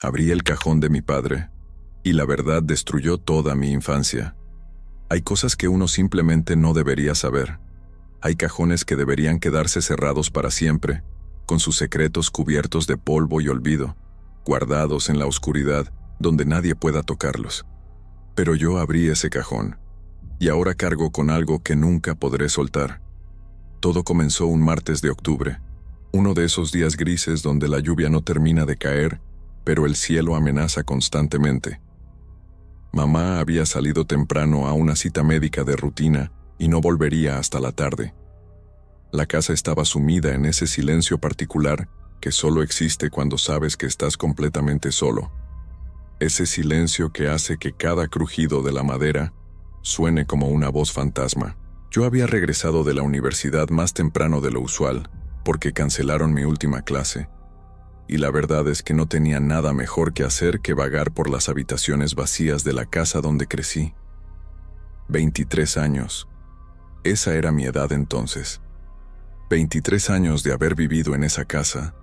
Abrí el cajón de mi padre, y la verdad destruyó toda mi infancia. Hay cosas que uno simplemente no debería saber. Hay cajones que deberían quedarse cerrados para siempre, con sus secretos cubiertos de polvo y olvido, guardados en la oscuridad, donde nadie pueda tocarlos. Pero yo abrí ese cajón, y ahora cargo con algo que nunca podré soltar. Todo comenzó un martes de octubre, uno de esos días grises donde la lluvia no termina de caer, pero el cielo amenaza constantemente. Mamá había salido temprano a una cita médica de rutina y no volvería hasta la tarde. La casa estaba sumida en ese silencio particular que solo existe cuando sabes que estás completamente solo. Ese silencio que hace que cada crujido de la madera suene como una voz fantasma. Yo había regresado de la universidad más temprano de lo usual, porque cancelaron mi última clase, y la verdad es que no tenía nada mejor que hacer que vagar por las habitaciones vacías de la casa donde crecí. 23 años. Esa era mi edad entonces. 23 años de haber vivido en esa casa,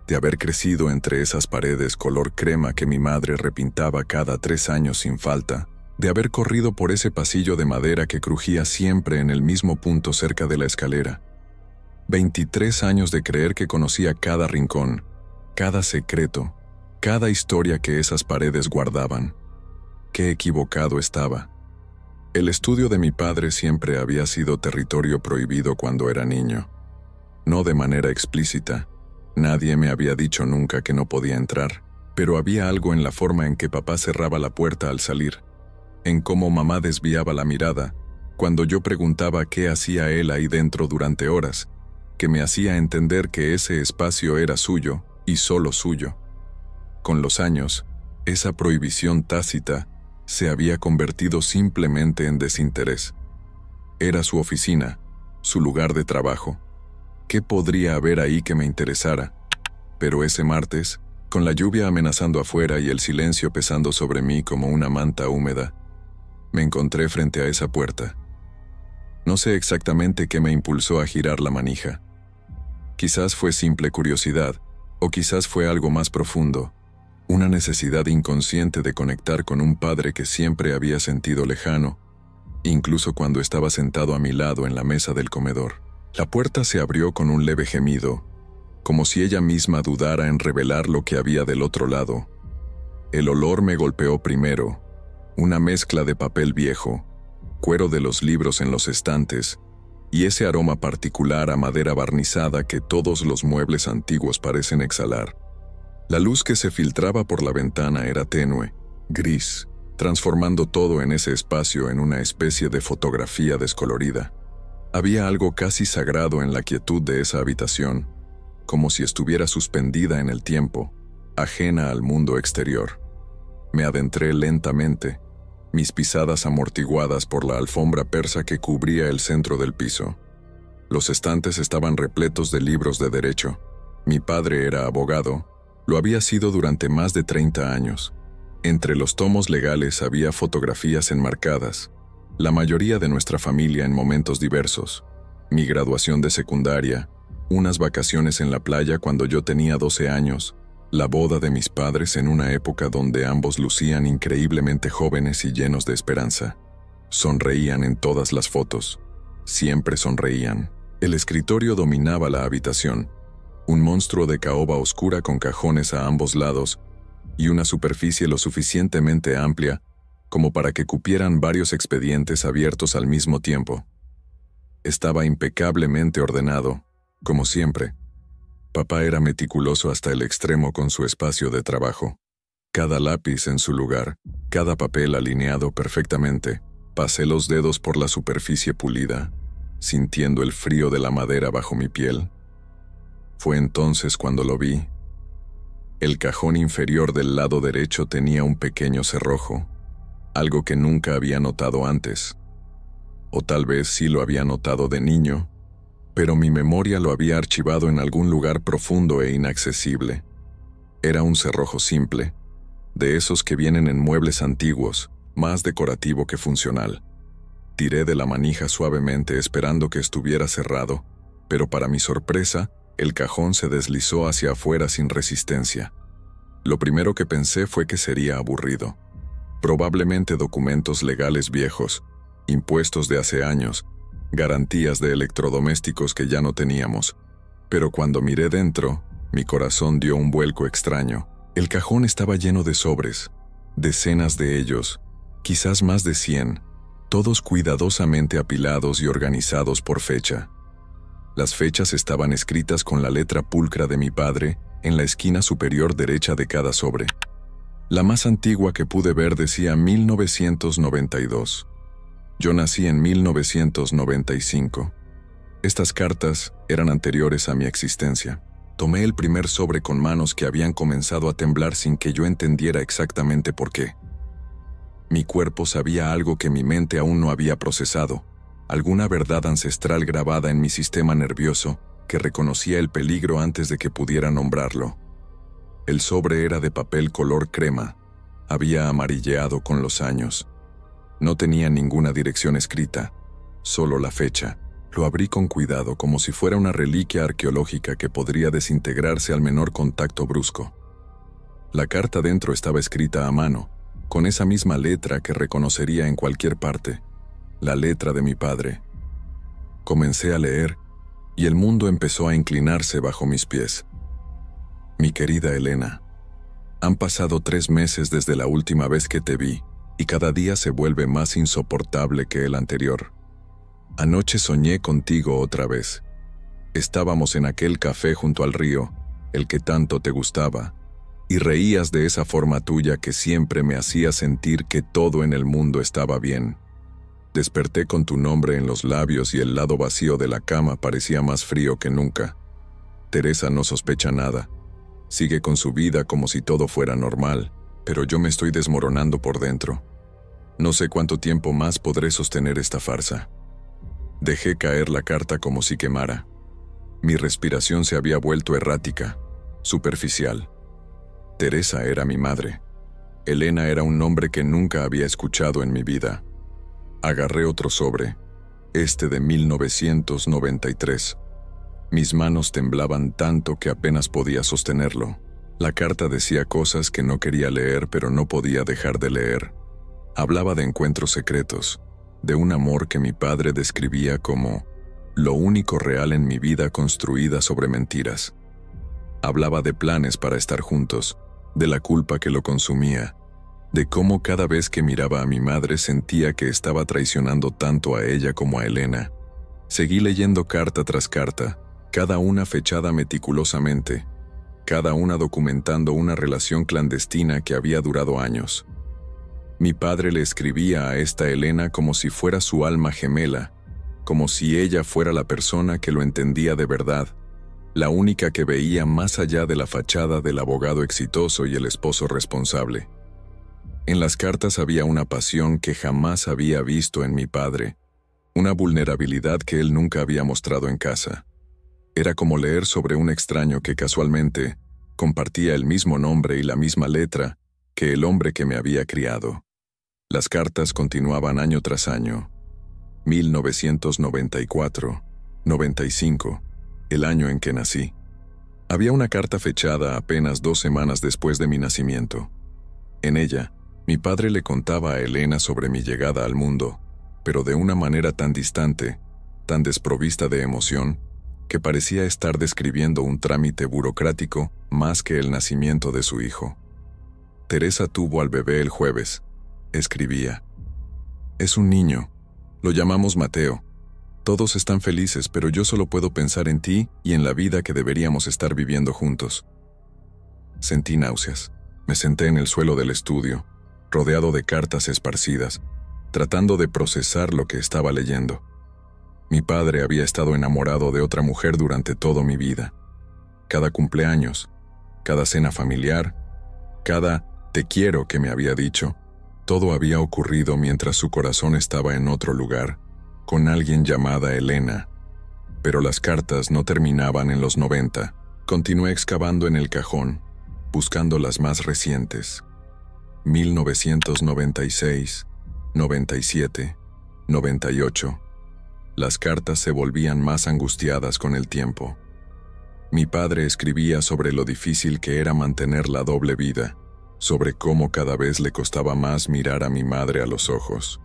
de haber crecido entre esas paredes color crema que mi madre repintaba cada 3 años sin falta, de haber corrido por ese pasillo de madera que crujía siempre en el mismo punto cerca de la escalera. 23 años de creer que conocía cada rincón, cada secreto, cada historia que esas paredes guardaban. Qué equivocado estaba. El estudio de mi padre siempre había sido territorio prohibido cuando era niño. No de manera explícita. Nadie me había dicho nunca que no podía entrar, pero había algo en la forma en que papá cerraba la puerta al salir, en cómo mamá desviaba la mirada cuando yo preguntaba qué hacía él ahí dentro durante horas, que me hacía entender que ese espacio era suyo y solo suyo. Con los años, esa prohibición tácita se había convertido simplemente en desinterés. Era su oficina, su lugar de trabajo. ¿Qué podría haber ahí que me interesara? Pero ese martes, con la lluvia amenazando afuera y el silencio pesando sobre mí como una manta húmeda, me encontré frente a esa puerta. No sé exactamente qué me impulsó a girar la manija. Quizás fue simple curiosidad, o quizás fue algo más profundo, una necesidad inconsciente de conectar con un padre que siempre había sentido lejano, incluso cuando estaba sentado a mi lado en la mesa del comedor. La puerta se abrió con un leve gemido, como si ella misma dudara en revelar lo que había del otro lado. El olor me golpeó primero, una mezcla de papel viejo, cuero de los libros en los estantes, y ese aroma particular a madera barnizada que todos los muebles antiguos parecen exhalar. La luz que se filtraba por la ventana era tenue, gris, transformando todo en ese espacio en una especie de fotografía descolorida. Había algo casi sagrado en la quietud de esa habitación, como si estuviera suspendida en el tiempo, ajena al mundo exterior. Me adentré lentamente, mis pisadas amortiguadas por la alfombra persa que cubría el centro del piso. Los estantes estaban repletos de libros de derecho. Mi padre era abogado, lo había sido durante más de 30 años. Entre los tomos legales había fotografías enmarcadas, la mayoría de nuestra familia en momentos diversos. Mi graduación de secundaria, unas vacaciones en la playa cuando yo tenía 12 años, la boda de mis padres en una época donde ambos lucían increíblemente jóvenes y llenos de esperanza. Sonreían en todas las fotos. Siempre sonreían. El escritorio dominaba la habitación, un monstruo de caoba oscura con cajones a ambos lados y una superficie lo suficientemente amplia como para que cupieran varios expedientes abiertos al mismo tiempo. Estaba impecablemente ordenado, como siempre. Papá era meticuloso hasta el extremo con su espacio de trabajo. Cada lápiz en su lugar, cada papel alineado perfectamente. Pasé los dedos por la superficie pulida, sintiendo el frío de la madera bajo mi piel. Fue entonces cuando lo vi. El cajón inferior del lado derecho tenía un pequeño cerrojo, algo que nunca había notado antes. O tal vez sí lo había notado de niño, pero mi memoria lo había archivado en algún lugar profundo e inaccesible. Era un cerrojo simple, de esos que vienen en muebles antiguos, más decorativo que funcional. Tiré de la manija suavemente esperando que estuviera cerrado, pero para mi sorpresa, el cajón se deslizó hacia afuera sin resistencia. Lo primero que pensé fue que sería aburrido. Probablemente documentos legales viejos, impuestos de hace años, garantías de electrodomésticos que ya no teníamos. Pero cuando miré dentro, mi corazón dio un vuelco extraño. El cajón estaba lleno de sobres, decenas de ellos, quizás más de 100, todos cuidadosamente apilados y organizados por fecha. Las fechas estaban escritas con la letra pulcra de mi padre en la esquina superior derecha de cada sobre. La más antigua que pude ver decía 1992. Yo nací en 1995. Estas cartas eran anteriores a mi existencia. Tomé el primer sobre con manos que habían comenzado a temblar sin que yo entendiera exactamente por qué. Mi cuerpo sabía algo que mi mente aún no había procesado, alguna verdad ancestral grabada en mi sistema nervioso que reconocía el peligro antes de que pudiera nombrarlo. El sobre era de papel color crema, había amarilleado con los años. No tenía ninguna dirección escrita, solo la fecha. Lo abrí con cuidado como si fuera una reliquia arqueológica que podría desintegrarse al menor contacto brusco. La carta dentro estaba escrita a mano, con esa misma letra que reconocería en cualquier parte, la letra de mi padre. Comencé a leer, y el mundo empezó a inclinarse bajo mis pies. Mi querida Elena, han pasado 3 meses desde la última vez que te vi, y cada día se vuelve más insoportable que el anterior. Anoche soñé contigo otra vez. Estábamos en aquel café junto al río, el que tanto te gustaba, y reías de esa forma tuya que siempre me hacía sentir que todo en el mundo estaba bien. Desperté con tu nombre en los labios y el lado vacío de la cama parecía más frío que nunca. Teresa no sospecha nada. Sigue con su vida como si todo fuera normal, pero yo me estoy desmoronando por dentro. No sé cuánto tiempo más podré sostener esta farsa. Dejé caer la carta como si quemara. Mi respiración se había vuelto errática, superficial. Teresa era mi madre. Elena era un nombre que nunca había escuchado en mi vida. Agarré otro sobre, este de 1993. Mis manos temblaban tanto que apenas podía sostenerlo. La carta decía cosas que no quería leer, pero no podía dejar de leer. Hablaba de encuentros secretos, de un amor que mi padre describía como lo único real en mi vida construida sobre mentiras. Hablaba de planes para estar juntos, de la culpa que lo consumía, de cómo cada vez que miraba a mi madre sentía que estaba traicionando tanto a ella como a Elena. Seguí leyendo carta tras carta, cada una fechada meticulosamente, cada una documentando una relación clandestina que había durado años. Mi padre le escribía a esta Elena como si fuera su alma gemela, como si ella fuera la persona que lo entendía de verdad, la única que veía más allá de la fachada del abogado exitoso y el esposo responsable. En las cartas había una pasión que jamás había visto en mi padre, una vulnerabilidad que él nunca había mostrado en casa. Era como leer sobre un extraño que casualmente compartía el mismo nombre y la misma letra que el hombre que me había criado. Las cartas continuaban año tras año. 1994, 95, el año en que nací. Había una carta fechada apenas 2 semanas después de mi nacimiento. En ella, mi padre le contaba a Elena sobre mi llegada al mundo, pero de una manera tan distante, tan desprovista de emoción, que parecía estar describiendo un trámite burocrático más que el nacimiento de su hijo. Teresa tuvo al bebé el jueves, escribía. Es un niño. Lo llamamos Mateo. Todos están felices, pero yo solo puedo pensar en ti y en la vida que deberíamos estar viviendo juntos. Sentí náuseas. Me senté en el suelo del estudio, rodeado de cartas esparcidas, tratando de procesar lo que estaba leyendo. Mi padre había estado enamorado de otra mujer durante toda mi vida. Cada cumpleaños, cada cena familiar, cada te quiero que me había dicho, todo había ocurrido mientras su corazón estaba en otro lugar, con alguien llamada Elena. Pero las cartas no terminaban en los 90. Continué excavando en el cajón, buscando las más recientes. 1996, 97, 98. Las cartas se volvían más angustiadas con el tiempo. Mi padre escribía sobre lo difícil que era mantener la doble vida, sobre cómo cada vez le costaba más mirar a mi madre a los ojos.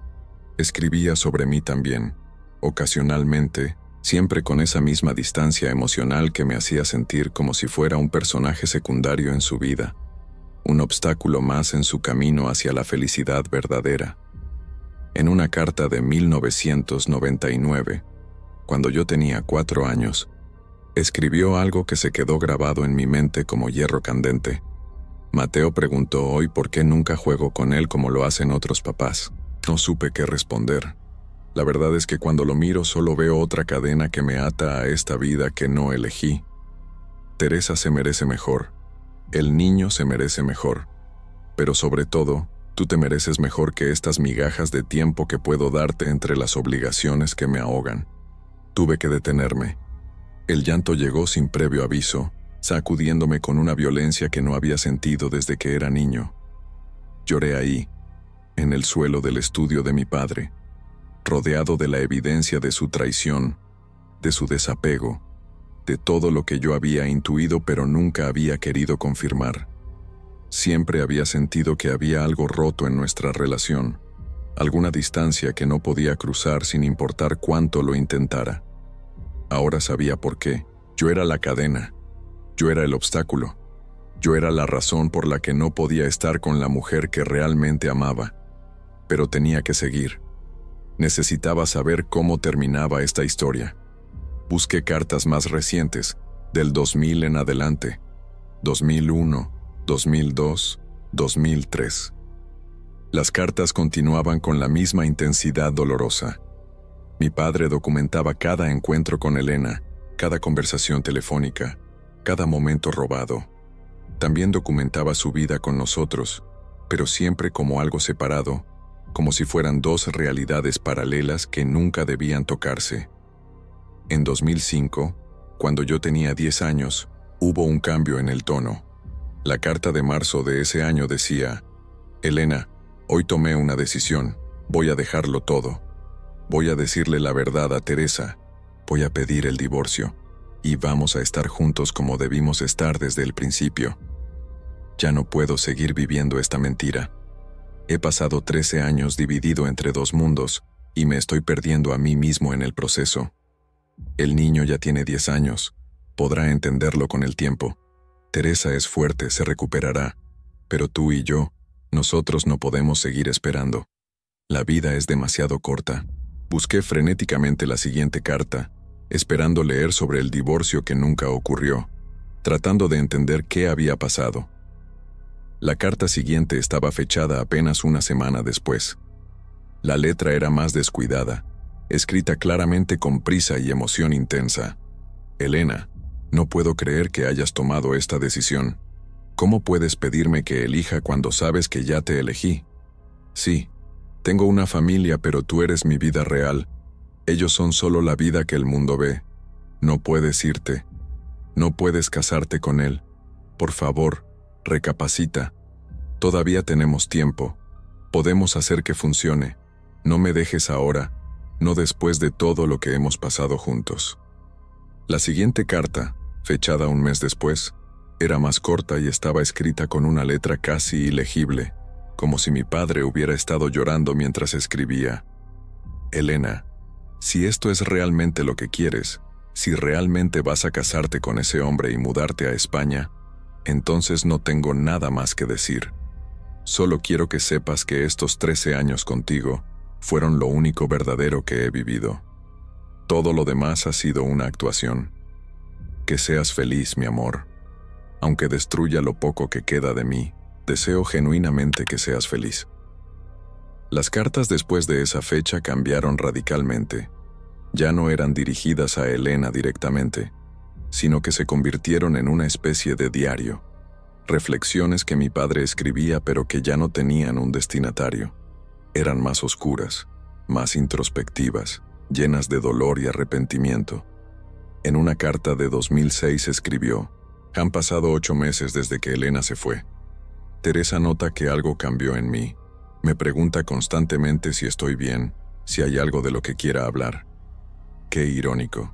Escribía sobre mí también, ocasionalmente, siempre con esa misma distancia emocional que me hacía sentir como si fuera un personaje secundario en su vida, un obstáculo más en su camino hacia la felicidad verdadera. En una carta de 1999, cuando yo tenía 4 años, escribió algo que se quedó grabado en mi mente como hierro candente. Mateo preguntó hoy por qué nunca juego con él como lo hacen otros papás. No supe qué responder. La verdad es que cuando lo miro solo veo otra cadena que me ata a esta vida que no elegí. Teresa se merece mejor. El niño se merece mejor. Pero sobre todo, tú te mereces mejor que estas migajas de tiempo que puedo darte entre las obligaciones que me ahogan. Tuve que detenerme. El llanto llegó sin previo aviso, sacudiéndome con una violencia que no había sentido desde que era niño. Lloré ahí, en el suelo del estudio de mi padre, rodeado de la evidencia de su traición, de su desapego, de todo lo que yo había intuido pero nunca había querido confirmar. Siempre había sentido que había algo roto en nuestra relación, alguna distancia que no podía cruzar sin importar cuánto lo intentara. Ahora sabía por qué. Yo era la cadena. Yo era el obstáculo. Yo era la razón por la que no podía estar con la mujer que realmente amaba. Pero tenía que seguir. Necesitaba saber cómo terminaba esta historia. Busqué cartas más recientes, del 2000 en adelante, 2001, 2002, 2003. Las cartas continuaban con la misma intensidad dolorosa. Mi padre documentaba cada encuentro con Elena, cada conversación telefónica, cada momento robado. También documentaba su vida con nosotros, pero siempre como algo separado, como si fueran dos realidades paralelas que nunca debían tocarse. En 2005, cuando yo tenía 10 años, hubo un cambio en el tono. La carta de marzo de ese año decía: Elena, hoy tomé una decisión, voy a dejarlo todo. Voy a decirle la verdad a Teresa, voy a pedir el divorcio, y vamos a estar juntos como debimos estar desde el principio. Ya no puedo seguir viviendo esta mentira. He pasado 13 años dividido entre dos mundos, y me estoy perdiendo a mí mismo en el proceso. El niño ya tiene 10 años, podrá entenderlo con el tiempo. Teresa es fuerte, se recuperará, pero tú y yo, nosotros no podemos seguir esperando. La vida es demasiado corta. Busqué frenéticamente la siguiente carta, esperando leer sobre el divorcio que nunca ocurrió, tratando de entender qué había pasado. La carta siguiente estaba fechada apenas una semana después. La letra era más descuidada, escrita claramente con prisa y emoción intensa. Elena, no puedo creer que hayas tomado esta decisión. ¿Cómo puedes pedirme que elija cuando sabes que ya te elegí? Sí. Tengo una familia, pero tú eres mi vida real. Ellos son solo la vida que el mundo ve. No puedes irte. No puedes casarte con él. Por favor, recapacita. Todavía tenemos tiempo. Podemos hacer que funcione. No me dejes ahora, no después de todo lo que hemos pasado juntos. La siguiente carta, fechada un mes después, era más corta y estaba escrita con una letra casi ilegible, como si mi padre hubiera estado llorando mientras escribía. Elena, si esto es realmente lo que quieres, si realmente vas a casarte con ese hombre y mudarte a España, entonces no tengo nada más que decir. Solo quiero que sepas que estos 13 años contigo fueron lo único verdadero que he vivido. Todo lo demás ha sido una actuación. Que seas feliz, mi amor. Aunque destruya lo poco que queda de mí, deseo genuinamente que seas feliz. Las cartas después de esa fecha cambiaron radicalmente. Ya no eran dirigidas a Elena directamente, sino que se convirtieron en una especie de diario. Reflexiones que mi padre escribía pero que ya no tenían un destinatario. Eran más oscuras, más introspectivas, llenas de dolor y arrepentimiento. En una carta de 2006 escribió: han pasado 8 meses desde que Elena se fue. Teresa nota que algo cambió en mí. Me pregunta constantemente si estoy bien, si hay algo de lo que quiera hablar. Qué irónico.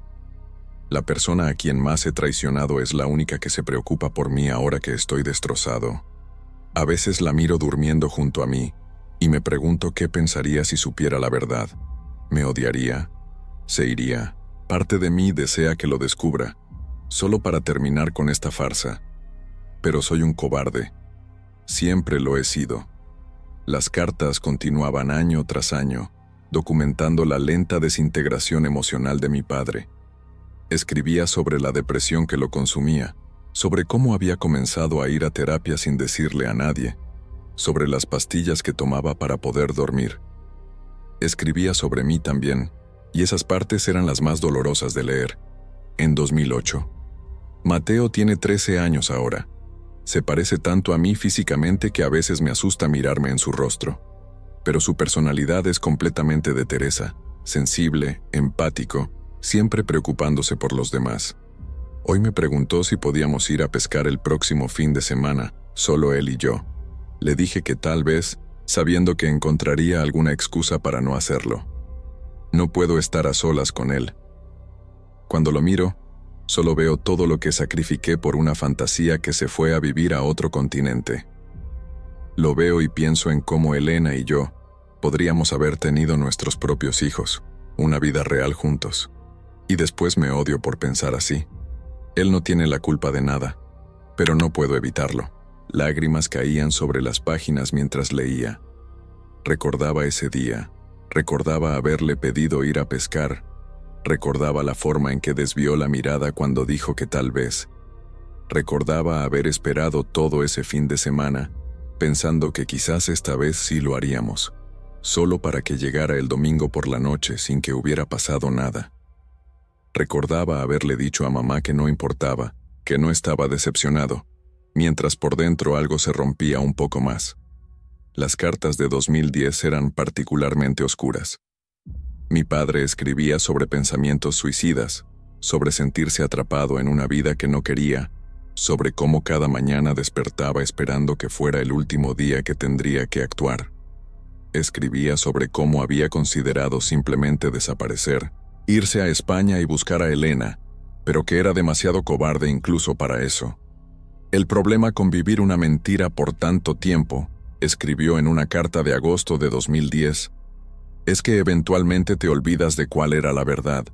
La persona a quien más he traicionado es la única que se preocupa por mí ahora que estoy destrozado. A veces la miro durmiendo junto a mí y me pregunto qué pensaría si supiera la verdad. ¿Me odiaría? ¿Se iría? Parte de mí desea que lo descubra, solo para terminar con esta farsa. Pero soy un cobarde. Siempre lo he sido. Las cartas continuaban año tras año, documentando la lenta desintegración emocional de mi padre. Escribía sobre la depresión que lo consumía, sobre cómo había comenzado a ir a terapia sin decirle a nadie, sobre las pastillas que tomaba para poder dormir. Escribía sobre mí también, y esas partes eran las más dolorosas de leer. En 2008. Mateo tiene 13 años ahora. Se parece tanto a mí físicamente que a veces me asusta mirarme en su rostro. Pero su personalidad es completamente de Teresa, sensible, empático, siempre preocupándose por los demás. Hoy me preguntó si podíamos ir a pescar el próximo fin de semana, solo él y yo. Le dije que tal vez, sabiendo que encontraría alguna excusa para no hacerlo. No puedo estar a solas con él. Cuando lo miro, solo veo todo lo que sacrifiqué por una fantasía que se fue a vivir a otro continente. Lo veo y pienso en cómo Elena y yo podríamos haber tenido nuestros propios hijos, una vida real juntos. Y después me odio por pensar así. Él no tiene la culpa de nada, pero no puedo evitarlo. Lágrimas caían sobre las páginas mientras leía. Recordaba ese día, recordaba haberle pedido ir a pescar, recordaba la forma en que desvió la mirada cuando dijo que tal vez. Recordaba haber esperado todo ese fin de semana, pensando que quizás esta vez sí lo haríamos, solo para que llegara el domingo por la noche sin que hubiera pasado nada. Recordaba haberle dicho a mamá que no importaba, que no estaba decepcionado, mientras por dentro algo se rompía un poco más. Las cartas de 2010 eran particularmente oscuras. Mi padre escribía sobre pensamientos suicidas, sobre sentirse atrapado en una vida que no quería, sobre cómo cada mañana despertaba esperando que fuera el último día que tendría que actuar. Escribía sobre cómo había considerado simplemente desaparecer, irse a España y buscar a Elena, pero que era demasiado cobarde incluso para eso. El problema con vivir una mentira por tanto tiempo, escribió en una carta de agosto de 2010, es que eventualmente te olvidas de cuál era la verdad.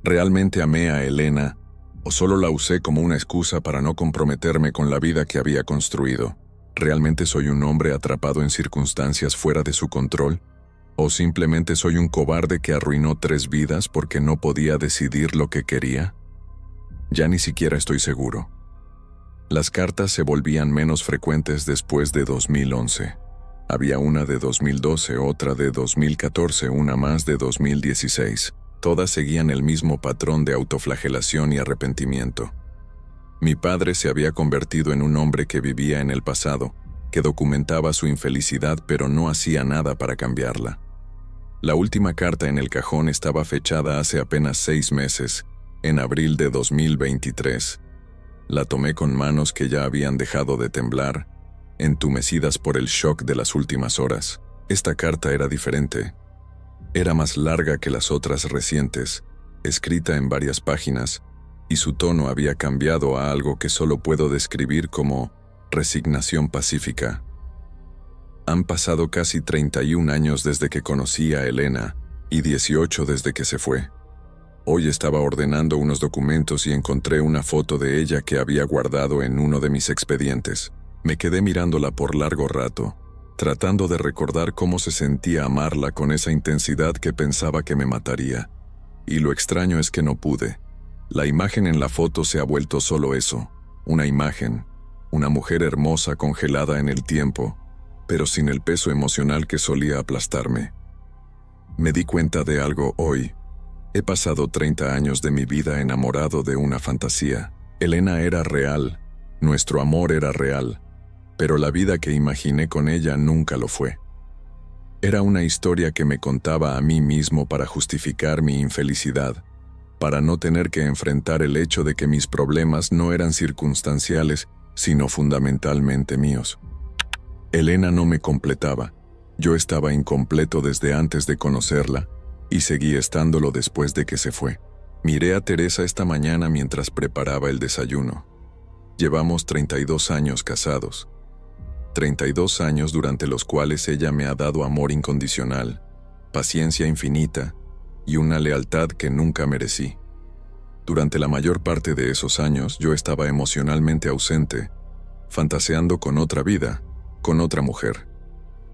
¿Realmente amé a Elena o solo la usé como una excusa para no comprometerme con la vida que había construido? ¿Realmente soy un hombre atrapado en circunstancias fuera de su control? ¿O simplemente soy un cobarde que arruinó 3 vidas porque no podía decidir lo que quería? Ya ni siquiera estoy seguro. Las cartas se volvían menos frecuentes después de 2011. Había una de 2012, otra de 2014, una más de 2016. Todas seguían el mismo patrón de autoflagelación y arrepentimiento. Mi padre se había convertido en un hombre que vivía en el pasado, que documentaba su infelicidad pero no hacía nada para cambiarla. La última carta en el cajón estaba fechada hace apenas 6 meses, en abril de 2023. La tomé con manos que ya habían dejado de temblar, entumecidas por el shock de las últimas horas. Esta carta era diferente. Era más larga que las otras recientes, escrita en varias páginas, y su tono había cambiado a algo que solo puedo describir como resignación pacífica. Han pasado casi 31 años desde que conocí a Elena, y 18 desde que se fue. Hoy estaba ordenando unos documentos y encontré una foto de ella que había guardado en uno de mis expedientes. Me quedé mirándola por largo rato, tratando de recordar cómo se sentía amarla con esa intensidad que pensaba que me mataría. Y lo extraño es que no pude. La imagen en la foto se ha vuelto solo eso, una imagen, una mujer hermosa congelada en el tiempo, pero sin el peso emocional que solía aplastarme. Me di cuenta de algo hoy. He pasado 30 años de mi vida enamorado de una fantasía. Elena era real, nuestro amor era real, pero la vida que imaginé con ella nunca lo fue. Era una historia que me contaba a mí mismo para justificar mi infelicidad, para no tener que enfrentar el hecho de que mis problemas no eran circunstanciales, sino fundamentalmente míos. Elena no me completaba. Yo estaba incompleto desde antes de conocerla, y seguí estándolo después de que se fue. Miré a Teresa esta mañana mientras preparaba el desayuno. Llevamos 32 años casados. 32 años durante los cuales ella me ha dado amor incondicional, paciencia infinita y una lealtad que nunca merecí. Durante la mayor parte de esos años yo estaba emocionalmente ausente, fantaseando con otra vida, con otra mujer.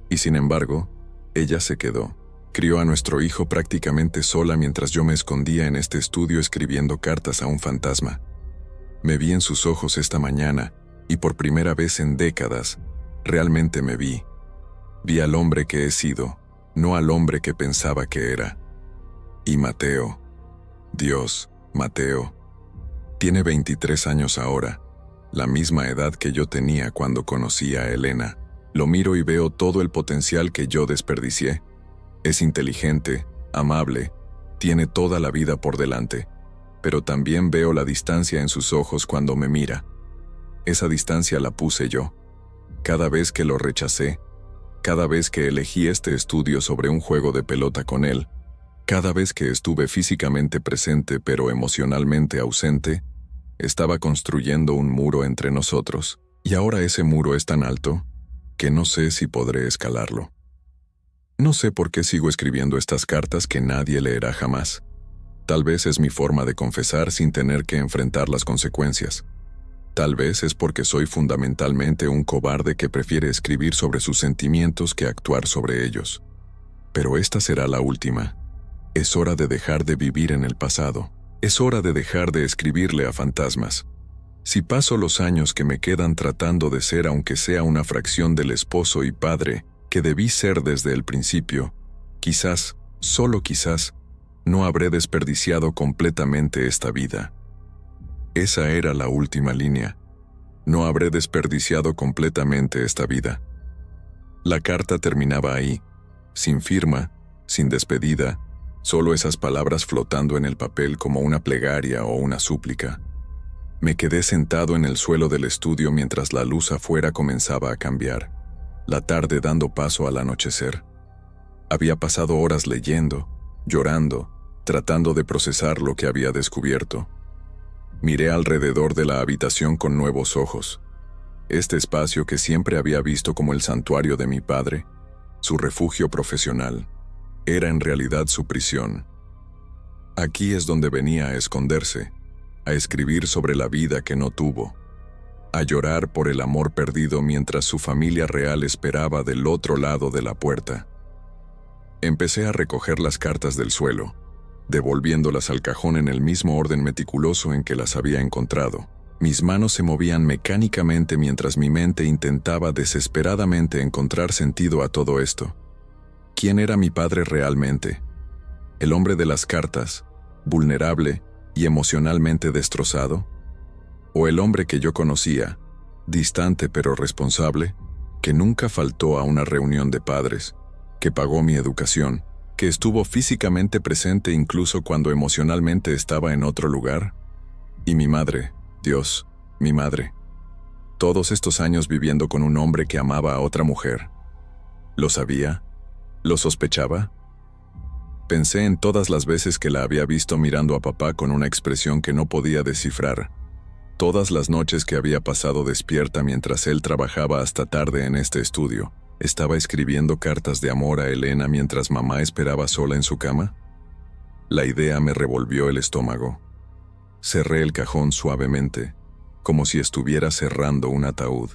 Y sin embargo, ella se quedó. Crió a nuestro hijo prácticamente sola mientras yo me escondía en este estudio escribiendo cartas a un fantasma. Me vi en sus ojos esta mañana y por primera vez en décadas, realmente me vi. Vi al hombre que he sido, no al hombre que pensaba que era. Y Mateo, Dios, Mateo, tiene 23 años ahora, la misma edad que yo tenía cuando conocí a Elena. Lo miro y veo todo el potencial que yo desperdicié. Es inteligente, amable, tiene toda la vida por delante, pero también veo la distancia en sus ojos cuando me mira. Esa distancia la puse yo. Cada vez que lo rechacé, cada vez que elegí este estudio sobre un juego de pelota con él, cada vez que estuve físicamente presente pero emocionalmente ausente, estaba construyendo un muro entre nosotros. Y ahora ese muro es tan alto que no sé si podré escalarlo. No sé por qué sigo escribiendo estas cartas que nadie leerá jamás. Tal vez es mi forma de confesar sin tener que enfrentar las consecuencias. Tal vez es porque soy fundamentalmente un cobarde que prefiere escribir sobre sus sentimientos que actuar sobre ellos. Pero esta será la última. Es hora de dejar de vivir en el pasado. Es hora de dejar de escribirle a fantasmas. Si paso los años que me quedan tratando de ser aunque sea una fracción del esposo y padre que debí ser desde el principio, quizás, solo quizás, no habré desperdiciado completamente esta vida. Esa era la última línea. No habré desperdiciado completamente esta vida. La carta terminaba ahí, sin firma, sin despedida, solo esas palabras flotando en el papel como una plegaria o una súplica. Me quedé sentado en el suelo del estudio mientras la luz afuera comenzaba a cambiar, la tarde dando paso al anochecer. Había pasado horas leyendo, llorando, tratando de procesar lo que había descubierto. Miré alrededor de la habitación con nuevos ojos. Este espacio que siempre había visto como el santuario de mi padre, su refugio profesional, era en realidad su prisión. Aquí es donde venía a esconderse, a escribir sobre la vida que no tuvo, a llorar por el amor perdido mientras su familia real esperaba del otro lado de la puerta. Empecé a recoger las cartas del suelo, devolviéndolas al cajón en el mismo orden meticuloso en que las había encontrado. Mis manos se movían mecánicamente mientras mi mente intentaba desesperadamente encontrar sentido a todo esto. ¿Quién era mi padre realmente? ¿El hombre de las cartas, vulnerable y emocionalmente destrozado? ¿O el hombre que yo conocía, distante pero responsable, que nunca faltó a una reunión de padres, que pagó mi educación, que estuvo físicamente presente incluso cuando emocionalmente estaba en otro lugar? Y mi madre, Dios, mi madre. Todos estos años viviendo con un hombre que amaba a otra mujer. ¿Lo sabía? ¿Lo sospechaba? Pensé en todas las veces que la había visto mirando a papá con una expresión que no podía descifrar. Todas las noches que había pasado despierta mientras él trabajaba hasta tarde en este estudio. ¿Estaba escribiendo cartas de amor a Elena mientras mamá esperaba sola en su cama? La idea me revolvió el estómago. Cerré el cajón suavemente, como si estuviera cerrando un ataúd.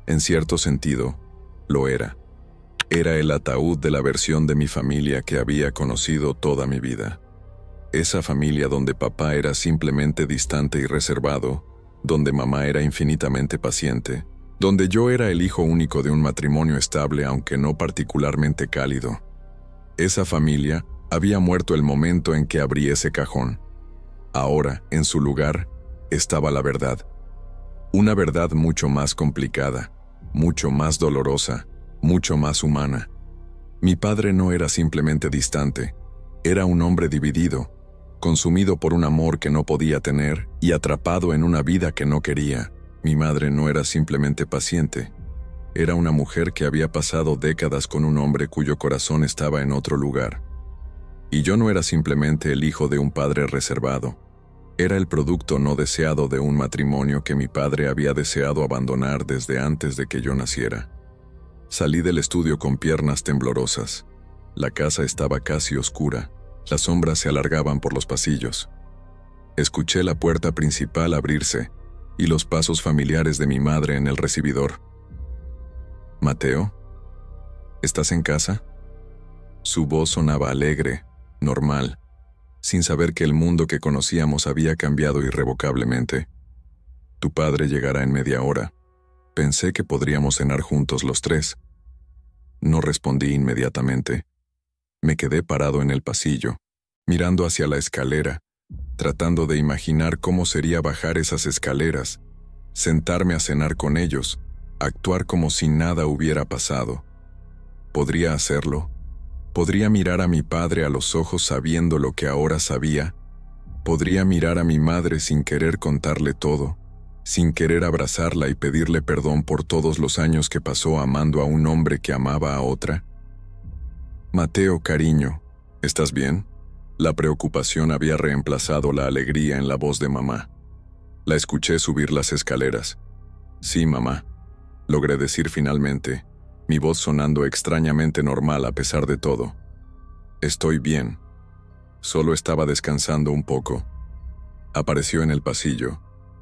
En cierto sentido, lo era. Era el ataúd de la versión de mi familia que había conocido toda mi vida. Esa familia donde papá era simplemente distante y reservado, donde mamá era infinitamente paciente, donde yo era el hijo único de un matrimonio estable aunque no particularmente cálido. Esa familia había muerto el momento en que abrí ese cajón. Ahora, en su lugar, estaba la verdad. Una verdad mucho más complicada, mucho más dolorosa, mucho más humana. Mi padre no era simplemente distante, era un hombre dividido, consumido por un amor que no podía tener y atrapado en una vida que no quería. Mi madre no era simplemente paciente, era una mujer que había pasado décadas con un hombre cuyo corazón estaba en otro lugar. Y yo no era simplemente el hijo de un padre reservado. Era el producto no deseado de un matrimonio que mi padre había deseado abandonar desde antes de que yo naciera. Salí del estudio con piernas temblorosas. La casa estaba casi oscura. Las sombras se alargaban por los pasillos. Escuché la puerta principal abrirse y los pasos familiares de mi madre en el recibidor. «Mateo, ¿estás en casa?» Su voz sonaba alegre, normal, sin saber que el mundo que conocíamos había cambiado irrevocablemente. «Tu padre llegará en media hora. Pensé que podríamos cenar juntos los tres». No respondí inmediatamente. Me quedé parado en el pasillo, mirando hacia la escalera, tratando de imaginar cómo sería bajar esas escaleras, sentarme a cenar con ellos, actuar como si nada hubiera pasado. ¿Podría hacerlo? ¿Podría mirar a mi padre a los ojos sabiendo lo que ahora sabía? ¿Podría mirar a mi madre sin querer contarle todo, sin querer abrazarla y pedirle perdón por todos los años que pasó amando a un hombre que amaba a otra? «Mateo, cariño, ¿estás bien?» La preocupación había reemplazado la alegría en la voz de mamá. La escuché subir las escaleras. «Sí, mamá», logré decir finalmente, mi voz sonando extrañamente normal a pesar de todo. «Estoy bien. Solo estaba descansando un poco». Apareció en el pasillo,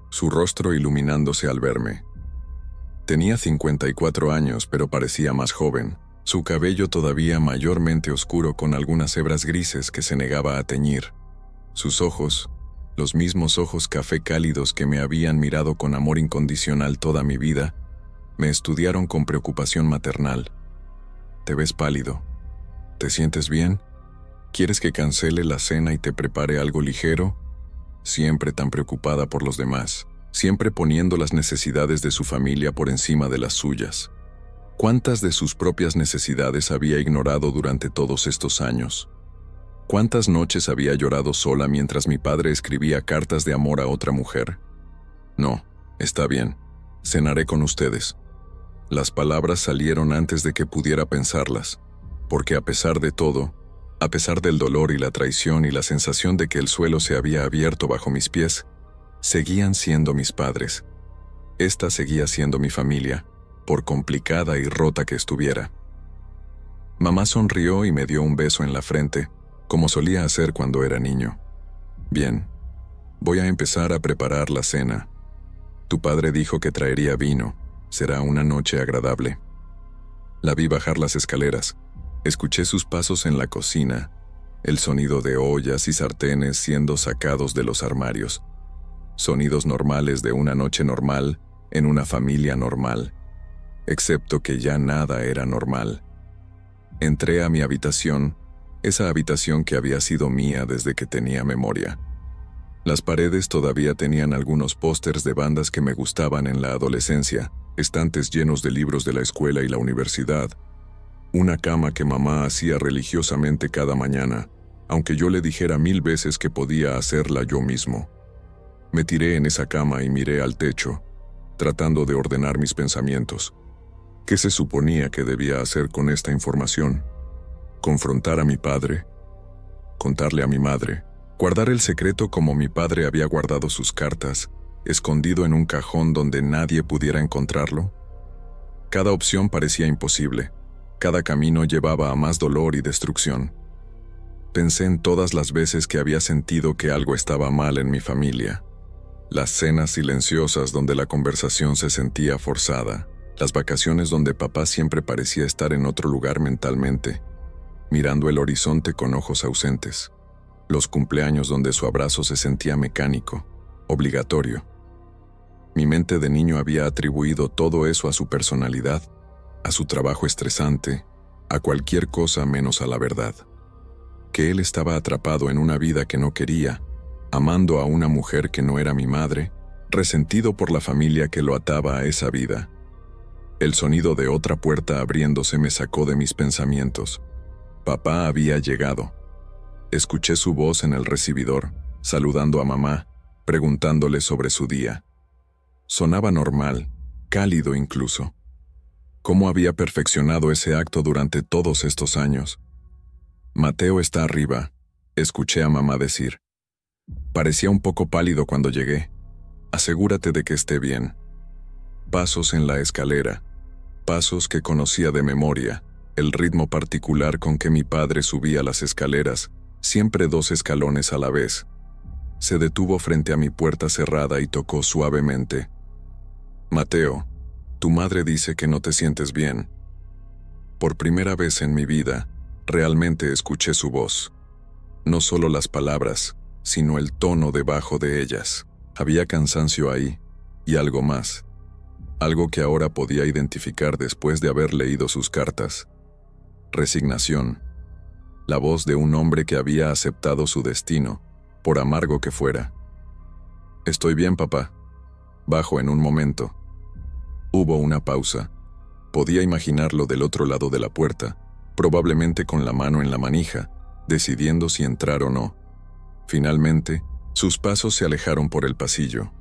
su rostro iluminándose al verme. Tenía 54 años, pero parecía más joven. Su cabello todavía mayormente oscuro con algunas hebras grises que se negaba a teñir. Sus ojos, los mismos ojos café cálidos que me habían mirado con amor incondicional toda mi vida, me estudiaron con preocupación maternal. «Te ves pálido. ¿Te sientes bien? ¿Quieres que cancele la cena y te prepare algo ligero?» Siempre tan preocupada por los demás, siempre poniendo las necesidades de su familia por encima de las suyas. ¿Cuántas de sus propias necesidades había ignorado durante todos estos años? ¿Cuántas noches había llorado sola mientras mi padre escribía cartas de amor a otra mujer? «No, está bien. Cenaré con ustedes». Las palabras salieron antes de que pudiera pensarlas, porque a pesar de todo, a pesar del dolor y la traición y la sensación de que el suelo se había abierto bajo mis pies, seguían siendo mis padres. Esta seguía siendo mi familia, por complicada y rota que estuviera. Mamá sonrió y me dio un beso en la frente, como solía hacer cuando era niño. «Bien, voy a empezar a preparar la cena. Tu padre dijo que traería vino. Será una noche agradable». La vi bajar las escaleras. Escuché sus pasos en la cocina, el sonido de ollas y sartenes siendo sacados de los armarios. Sonidos normales de una noche normal en una familia normal, excepto que ya nada era normal. Entré a mi habitación, esa habitación que había sido mía desde que tenía memoria. Las paredes todavía tenían algunos pósters de bandas que me gustaban en la adolescencia, estantes llenos de libros de la escuela y la universidad, una cama que mamá hacía religiosamente cada mañana, aunque yo le dijera 1000 veces que podía hacerla yo mismo. Me tiré en esa cama y miré al techo, tratando de ordenar mis pensamientos. ¿Qué se suponía que debía hacer con esta información? ¿Confrontar a mi padre? ¿Contarle a mi madre? ¿Guardar el secreto como mi padre había guardado sus cartas, escondido en un cajón donde nadie pudiera encontrarlo? Cada opción parecía imposible. Cada camino llevaba a más dolor y destrucción. Pensé en todas las veces que había sentido que algo estaba mal en mi familia. Las cenas silenciosas donde la conversación se sentía forzada. Las vacaciones donde papá siempre parecía estar en otro lugar mentalmente, mirando el horizonte con ojos ausentes. Los cumpleaños donde su abrazo se sentía mecánico, obligatorio. Mi mente de niño había atribuido todo eso a su personalidad, a su trabajo estresante, a cualquier cosa menos a la verdad. Que él estaba atrapado en una vida que no quería, amando a una mujer que no era mi madre, resentido por la familia que lo ataba a esa vida. El sonido de otra puerta abriéndose me sacó de mis pensamientos. Papá había llegado. Escuché su voz en el recibidor, saludando a mamá, preguntándole sobre su día. Sonaba normal, cálido incluso. ¿Cómo había perfeccionado ese acto durante todos estos años? «Mateo está arriba», Escuché a mamá decir. Parecía un poco pálido cuando llegué. Asegúrate de que esté bien. Pasos en la escalera. Pasos que conocía de memoria, el ritmo particular con que mi padre subía las escaleras, siempre 2 escalones a la vez. Se detuvo frente a mi puerta cerrada y tocó suavemente. Mateo, tu madre dice que no te sientes bien. Por primera vez en mi vida, realmente escuché su voz. No solo las palabras, sino el tono debajo de ellas. Había cansancio ahí, y algo más. Algo que ahora podía identificar después de haber leído sus cartas. Resignación. La voz de un hombre que había aceptado su destino, por amargo que fuera. Estoy bien, papá. Bajo en un momento. Hubo una pausa. Podía imaginarlo del otro lado de la puerta, probablemente con la mano en la manija, decidiendo si entrar o no. Finalmente, sus pasos se alejaron por el pasillo.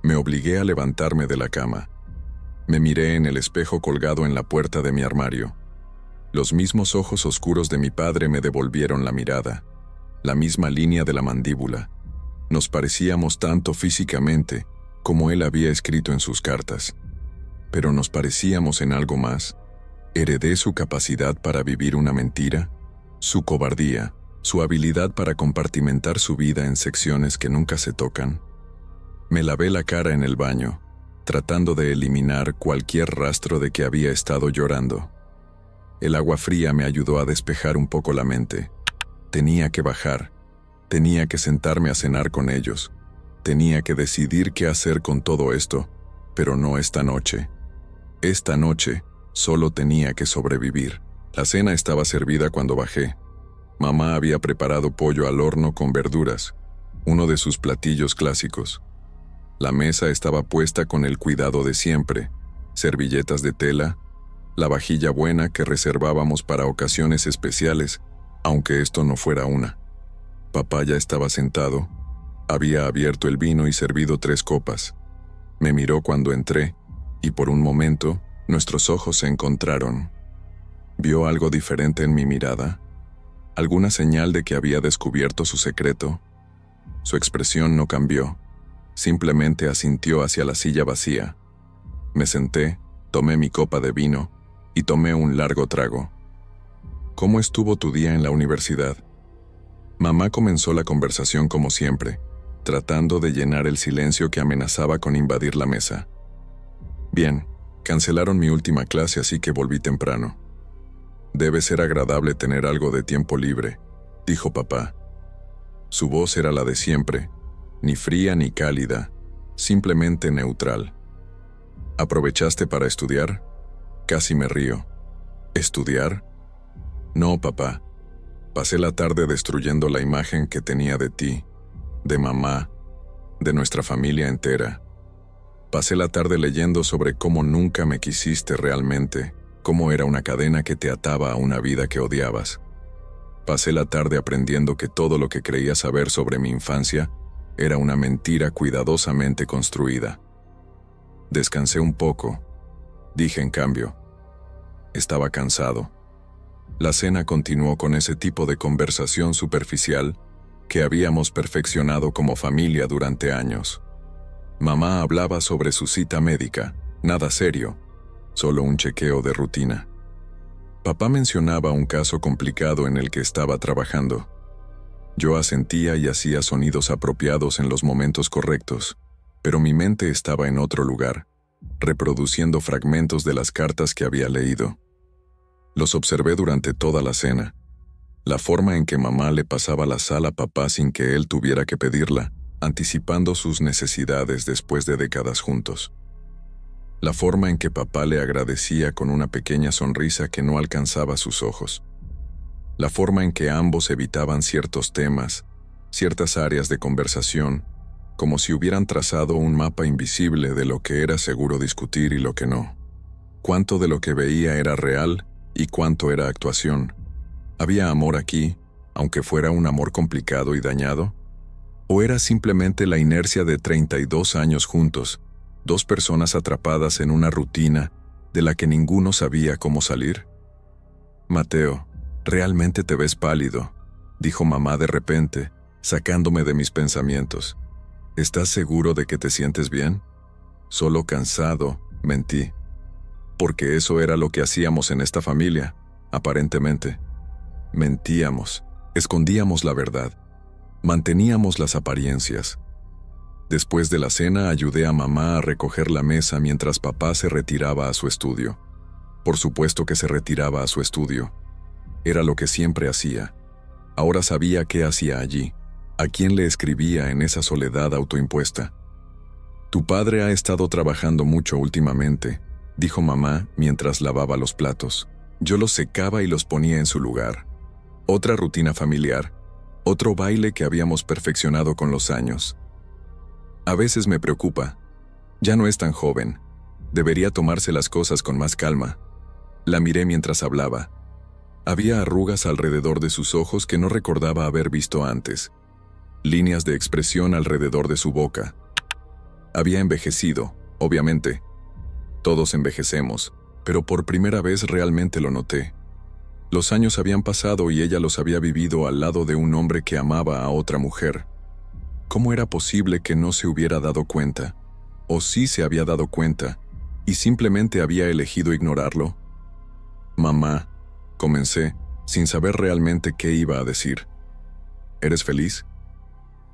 Me obligué a levantarme de la cama. Me miré en el espejo colgado en la puerta de mi armario. Los mismos ojos oscuros de mi padre me devolvieron la mirada. La misma línea de la mandíbula. Nos parecíamos tanto físicamente como él había escrito en sus cartas. Pero nos parecíamos en algo más. Heredé su capacidad para vivir una mentira, su cobardía, su habilidad para compartimentar su vida en secciones que nunca se tocan. Me lavé la cara en el baño, tratando de eliminar cualquier rastro de que había estado llorando. El agua fría me ayudó a despejar un poco la mente. Tenía que bajar, tenía que sentarme a cenar con ellos, tenía que decidir qué hacer con todo esto, pero no esta noche. Esta noche solo tenía que sobrevivir. La cena estaba servida cuando bajé. Mamá había preparado pollo al horno con verduras, uno de sus platillos clásicos. La mesa estaba puesta con el cuidado de siempre, servilletas de tela, la vajilla buena que reservábamos para ocasiones especiales, aunque esto no fuera una. Papá ya estaba sentado, había abierto el vino y servido 3 copas. Me miró cuando entré, y por un momento, nuestros ojos se encontraron. ¿Vio algo diferente en mi mirada? ¿Alguna señal de que había descubierto su secreto? Su expresión no cambió. Simplemente asintió hacia la silla vacía. Me senté, tomé mi copa de vino y tomé un largo trago. ¿Cómo estuvo tu día en la universidad? Mamá comenzó la conversación como siempre, tratando de llenar el silencio que amenazaba con invadir la mesa. Bien, cancelaron mi última clase, así que volví temprano. Debe ser agradable tener algo de tiempo libre, dijo papá. Su voz era la de siempre, ni fría ni cálida, simplemente neutral. ¿Aprovechaste para estudiar? Casi me río. ¿Estudiar? No, papá. Pasé la tarde destruyendo la imagen que tenía de ti, de mamá, de nuestra familia entera. Pasé la tarde leyendo sobre cómo nunca me quisiste realmente, cómo era una cadena que te ataba a una vida que odiabas. Pasé la tarde aprendiendo que todo lo que creía saber sobre mi infancia era una mentira cuidadosamente construida. Descansé un poco. Dije en cambio. Estaba cansado. La cena continuó con ese tipo de conversación superficial que habíamos perfeccionado como familia durante años. Mamá hablaba sobre su cita médica, nada serio, solo un chequeo de rutina. Papá mencionaba un caso complicado en el que estaba trabajando. Yo asentía y hacía sonidos apropiados en los momentos correctos, pero mi mente estaba en otro lugar, reproduciendo fragmentos de las cartas que había leído. Los observé durante toda la cena. La forma en que mamá le pasaba la sal a papá sin que él tuviera que pedirla, anticipando sus necesidades después de décadas juntos. La forma en que papá le agradecía con una pequeña sonrisa que no alcanzaba sus ojos. La forma en que ambos evitaban ciertos temas, ciertas áreas de conversación, como si hubieran trazado un mapa invisible de lo que era seguro discutir y lo que no. Cuánto de lo que veía era real y cuánto era actuación. ¿Había amor aquí, aunque fuera un amor complicado y dañado? ¿O era simplemente la inercia de 32 años juntos, 2 personas atrapadas en una rutina de la que ninguno sabía cómo salir? Mateo, realmente te ves pálido, dijo mamá de repente, sacándome de mis pensamientos. ¿Estás seguro de que te sientes bien? Solo cansado, mentí. Porque eso era lo que hacíamos en esta familia, aparentemente. Mentíamos, escondíamos la verdad, manteníamos las apariencias. Después de la cena ayudé a mamá a recoger la mesa mientras papá se retiraba a su estudio. Por supuesto que se retiraba a su estudio. Era lo que siempre hacía. Ahora sabía qué hacía allí, a quién le escribía en esa soledad autoimpuesta. Tu padre ha estado trabajando mucho últimamente, dijo mamá mientras lavaba los platos. Yo los secaba y los ponía en su lugar. Otra rutina familiar, otro baile que habíamos perfeccionado con los años. A veces me preocupa. Ya no es tan joven. Debería tomarse las cosas con más calma. La miré mientras hablaba. Había arrugas alrededor de sus ojos que no recordaba haber visto antes. Líneas de expresión alrededor de su boca. Había envejecido, obviamente. Todos envejecemos, pero por primera vez realmente lo noté. Los años habían pasado y ella los había vivido al lado de un hombre que amaba a otra mujer. ¿Cómo era posible que no se hubiera dado cuenta? ¿O sí se había dado cuenta y simplemente había elegido ignorarlo? Mamá, comencé, sin saber realmente qué iba a decir. ¿Eres feliz?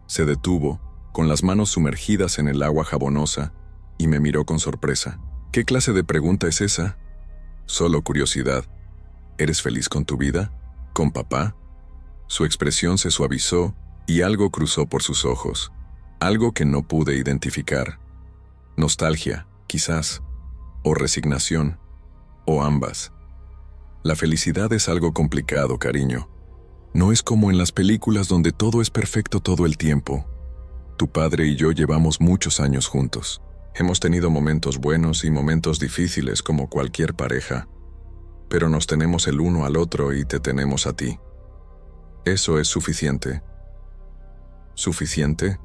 Se detuvo, con las manos sumergidas en el agua jabonosa, y me miró con sorpresa. ¿Qué clase de pregunta es esa? Solo curiosidad. ¿Eres feliz con tu vida? ¿Con papá? Su expresión se suavizó y algo cruzó por sus ojos. Algo que no pude identificar. Nostalgia, quizás. O resignación. O ambas. La felicidad es algo complicado, cariño. No es como en las películas donde todo es perfecto todo el tiempo. Tu padre y yo llevamos muchos años juntos. Hemos tenido momentos buenos y momentos difíciles como cualquier pareja. Pero nos tenemos el uno al otro y te tenemos a ti. Eso es suficiente. ¿Suficiente?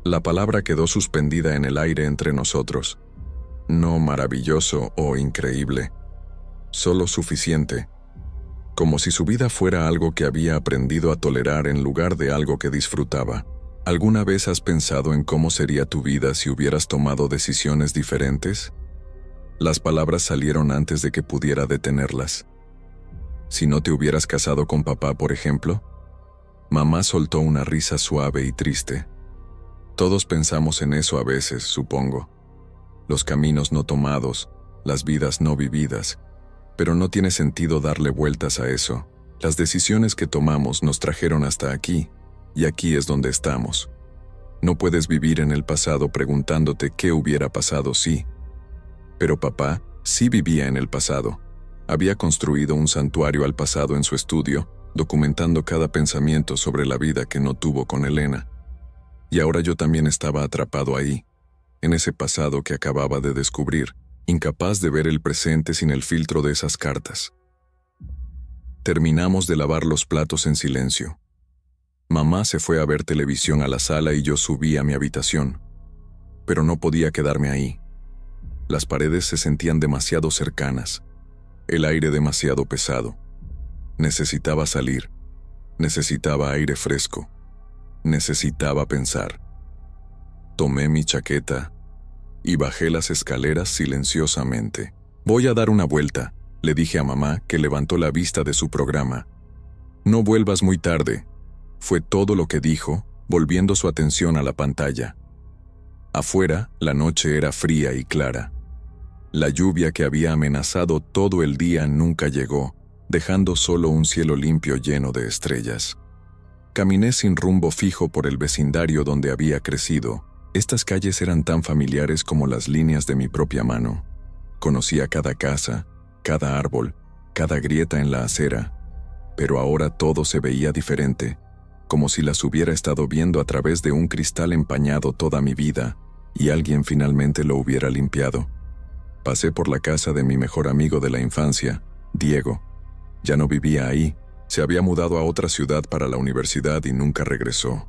La palabra quedó suspendida en el aire entre nosotros. No maravilloso o increíble. Solo suficiente. Como si su vida fuera algo que había aprendido a tolerar en lugar de algo que disfrutaba. ¿Alguna vez has pensado en cómo sería tu vida si hubieras tomado decisiones diferentes? Las palabras salieron antes de que pudiera detenerlas. Si no te hubieras casado con papá, por ejemplo. Mamá soltó una risa suave y triste. Todos pensamos en eso a veces, supongo. Los caminos no tomados, las vidas no vividas. Pero no tiene sentido darle vueltas a eso. Las decisiones que tomamos nos trajeron hasta aquí, y aquí es donde estamos. No puedes vivir en el pasado preguntándote qué hubiera pasado si. Pero papá sí vivía en el pasado. Había construido un santuario al pasado en su estudio, documentando cada pensamiento sobre la vida que no tuvo con Elena. Y ahora yo también estaba atrapado ahí, en ese pasado que acababa de descubrir, incapaz de ver el presente sin el filtro de esas cartas. Terminamos de lavar los platos en silencio. Mamá se fue a ver televisión a la sala y yo subí a mi habitación. Pero no podía quedarme ahí. Las paredes se sentían demasiado cercanas, el aire demasiado pesado. Necesitaba salir, necesitaba aire fresco, necesitaba pensar. Tomé mi chaqueta y bajé las escaleras silenciosamente. Voy a dar una vuelta, le dije a mamá, que levantó la vista de su programa. No vuelvas muy tarde, fue todo lo que dijo, volviendo su atención a la pantalla. Afuera, la noche era fría y clara. La lluvia que había amenazado todo el día nunca llegó, dejando solo un cielo limpio lleno de estrellas. Caminé sin rumbo fijo por el vecindario donde había crecido. Estas calles eran tan familiares como las líneas de mi propia mano. Conocía cada casa, cada árbol, cada grieta en la acera, pero ahora todo se veía diferente, como si las hubiera estado viendo a través de un cristal empañado toda mi vida, y alguien finalmente lo hubiera limpiado. Pasé por la casa de mi mejor amigo de la infancia, Diego. Ya no vivía ahí, se había mudado a otra ciudad para la universidad y nunca regresó.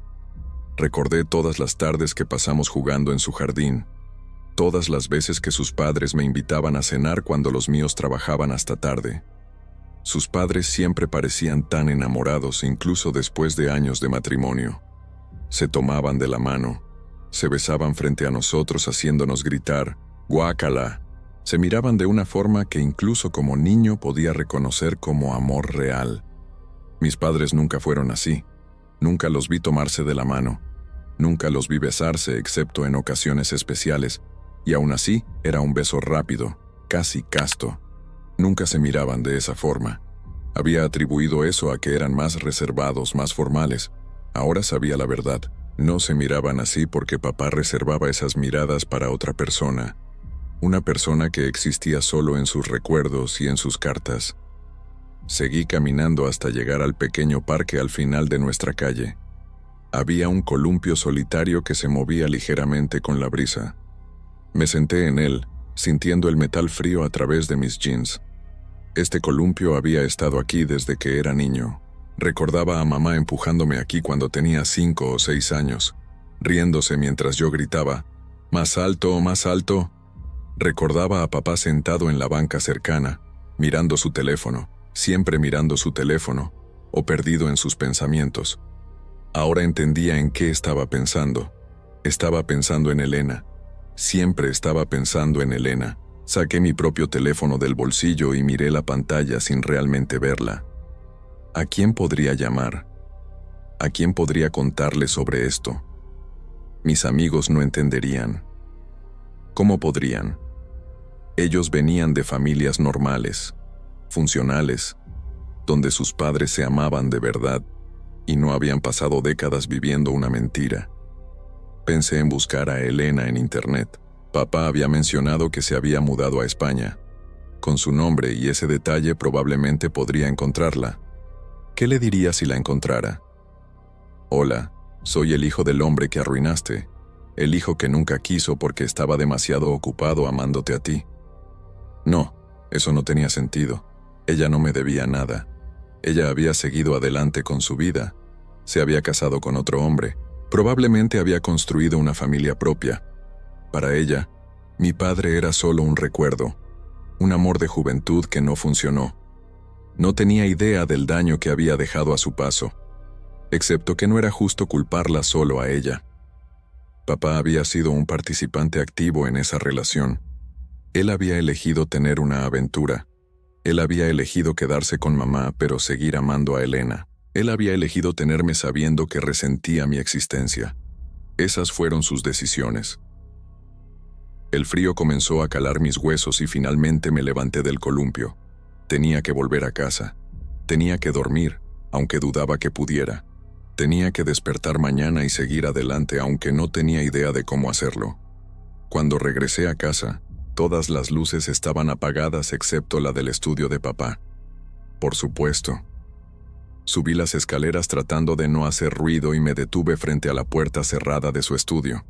Recordé todas las tardes que pasamos jugando en su jardín, todas las veces que sus padres me invitaban a cenar cuando los míos trabajaban hasta tarde. Sus padres siempre parecían tan enamorados incluso después de años de matrimonio. Se tomaban de la mano, se besaban frente a nosotros haciéndonos gritar, «¡Guácala!». Se miraban de una forma que incluso como niño podía reconocer como amor real. Mis padres nunca fueron así. Nunca los vi tomarse de la mano. Nunca los vi besarse excepto en ocasiones especiales, y aún así era un beso rápido, casi casto. Nunca se miraban de esa forma. Había atribuido eso a que eran más reservados, más formales. Ahora sabía la verdad. No se miraban así porque papá reservaba esas miradas para otra persona. Una persona que existía solo en sus recuerdos y en sus cartas. Seguí caminando hasta llegar al pequeño parque al final de nuestra calle. Había un columpio solitario que se movía ligeramente con la brisa. Me senté en él, sintiendo el metal frío a través de mis jeans. Este columpio había estado aquí desde que era niño. Recordaba a mamá empujándome aquí cuando tenía 5 o 6 años, riéndose mientras yo gritaba, «¡Más alto, más alto!». Recordaba a papá sentado en la banca cercana, mirando su teléfono, siempre mirando su teléfono, o perdido en sus pensamientos. Ahora entendía en qué estaba pensando. Estaba pensando en Elena. Siempre estaba pensando en Elena. Saqué mi propio teléfono del bolsillo y miré la pantalla sin realmente verla. ¿A quién podría llamar? ¿A quién podría contarle sobre esto? Mis amigos no entenderían. ¿Cómo podrían? Ellos venían de familias normales, funcionales, donde sus padres se amaban de verdad y no habían pasado décadas viviendo una mentira. Pensé en buscar a Elena en internet. Papá había mencionado que se había mudado a España. Con su nombre y ese detalle probablemente podría encontrarla. ¿Qué le diría si la encontrara? «Hola, soy el hijo del hombre que arruinaste, el hijo que nunca quiso porque estaba demasiado ocupado amándote a ti». No, eso no tenía sentido. Ella no me debía nada. Ella había seguido adelante con su vida. Se había casado con otro hombre. Probablemente había construido una familia propia. Para ella, mi padre era solo un recuerdo, un amor de juventud que no funcionó. No tenía idea del daño que había dejado a su paso, excepto que no era justo culparla solo a ella. Papá había sido un participante activo en esa relación. Él había elegido tener una aventura. Él había elegido quedarse con mamá, pero seguir amando a Elena. Él había elegido tenerme sabiendo que resentía mi existencia. Esas fueron sus decisiones. El frío comenzó a calar mis huesos y finalmente me levanté del columpio. Tenía que volver a casa. Tenía que dormir, aunque dudaba que pudiera. Tenía que despertar mañana y seguir adelante, aunque no tenía idea de cómo hacerlo. Cuando regresé a casa, todas las luces estaban apagadas excepto la del estudio de papá. Por supuesto. Subí las escaleras tratando de no hacer ruido y me detuve frente a la puerta cerrada de su estudio.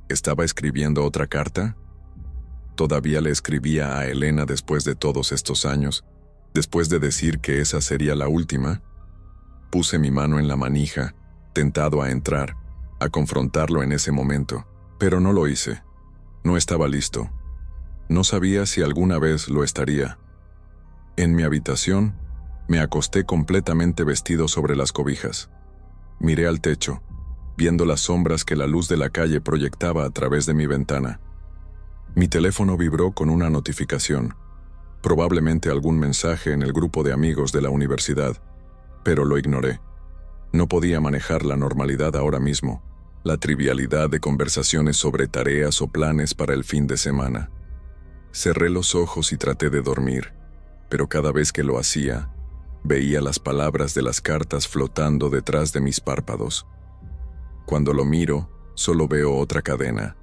¿Estaba escribiendo otra carta? Todavía le escribía a Elena después de todos estos años, después de decir que esa sería la última. Puse mi mano en la manija, tentado a entrar, a confrontarlo en ese momento, pero no lo hice. No estaba listo. No sabía si alguna vez lo estaría. En mi habitación, me acosté completamente vestido sobre las cobijas. Miré al techo, viendo las sombras que la luz de la calle proyectaba a través de mi ventana. Mi teléfono vibró con una notificación, probablemente algún mensaje en el grupo de amigos de la universidad, pero lo ignoré. No podía manejar la normalidad ahora mismo, la trivialidad de conversaciones sobre tareas o planes para el fin de semana. Cerré los ojos y traté de dormir, pero cada vez que lo hacía, veía las palabras de las cartas flotando detrás de mis párpados. Cuando lo miro, solo veo otra cadena.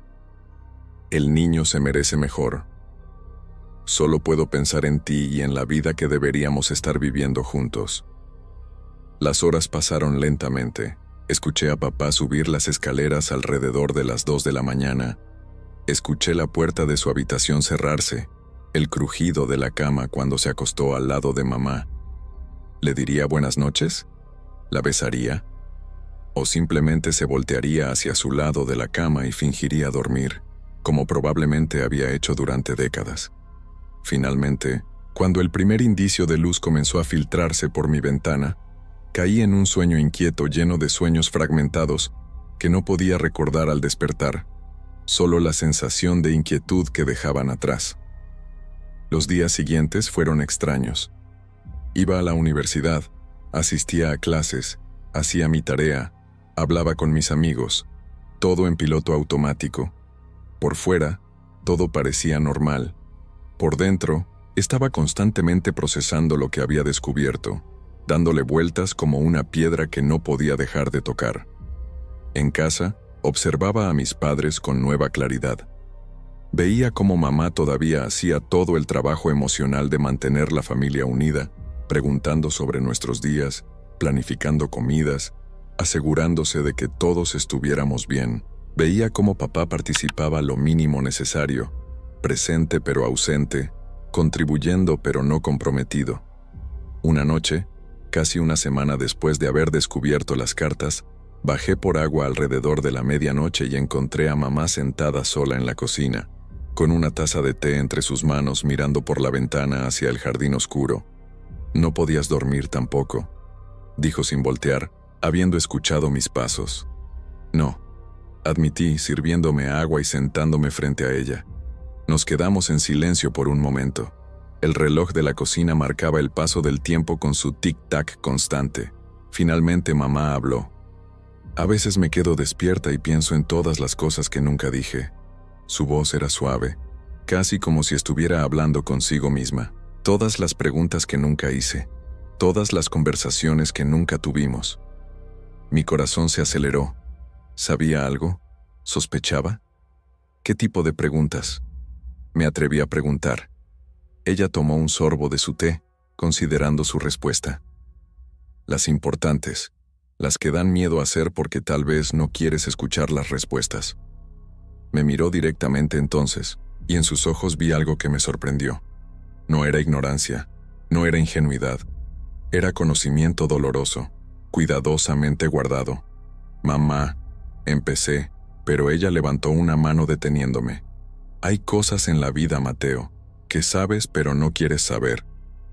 El niño se merece mejor. Solo puedo pensar en ti y en la vida que deberíamos estar viviendo juntos. Las horas pasaron lentamente. Escuché a papá subir las escaleras alrededor de las 2 de la mañana. Escuché la puerta de su habitación cerrarse, el crujido de la cama cuando se acostó al lado de mamá. ¿Le diría buenas noches? ¿La besaría? ¿O simplemente se voltearía hacia su lado de la cama y fingiría dormir, como probablemente había hecho durante décadas? Finalmente, Cuando el primer indicio de luz comenzó a filtrarse por mi ventana, caí en un sueño inquieto lleno de sueños fragmentados que no podía recordar al despertar, solo la sensación de inquietud que dejaban atrás. Los días siguientes fueron extraños. Iba a la universidad, asistía a clases, hacía mi tarea, hablaba con mis amigos, todo en piloto automático. Por fuera, todo parecía normal. Por dentro, estaba constantemente procesando lo que había descubierto, dándole vueltas como una piedra que no podía dejar de tocar. En casa, observaba a mis padres con nueva claridad. Veía cómo mamá todavía hacía todo el trabajo emocional de mantener la familia unida, preguntando sobre nuestros días, planificando comidas, asegurándose de que todos estuviéramos bien. Veía cómo papá participaba lo mínimo necesario, presente pero ausente, contribuyendo pero no comprometido. Una noche, casi una semana después de haber descubierto las cartas, bajé por agua alrededor de la medianoche y encontré a mamá sentada sola en la cocina, con una taza de té entre sus manos mirando por la ventana hacia el jardín oscuro. «No podías dormir tampoco», dijo sin voltear, habiendo escuchado mis pasos. «No», admití, sirviéndome agua y sentándome frente a ella. Nos quedamos en silencio por un momento. El reloj de la cocina marcaba el paso del tiempo con su tic-tac constante. Finalmente mamá habló. A veces me quedo despierta y pienso en todas las cosas que nunca dije. Su voz era suave, casi como si estuviera hablando consigo misma. Todas las preguntas que nunca hice, todas las conversaciones que nunca tuvimos. Mi corazón se aceleró. ¿Sabía algo? ¿Sospechaba? ¿Qué tipo de preguntas? Me atreví a preguntar. Ella tomó un sorbo de su té, considerando su respuesta. Las importantes, las que dan miedo a hacer porque tal vez no quieres escuchar las respuestas. Me miró directamente entonces, y en sus ojos vi algo que me sorprendió. No era ignorancia, no era ingenuidad, era conocimiento doloroso, cuidadosamente guardado. «Mamá», empecé, pero ella levantó una mano deteniéndome. «Hay cosas en la vida, Mateo, que sabes pero no quieres saber.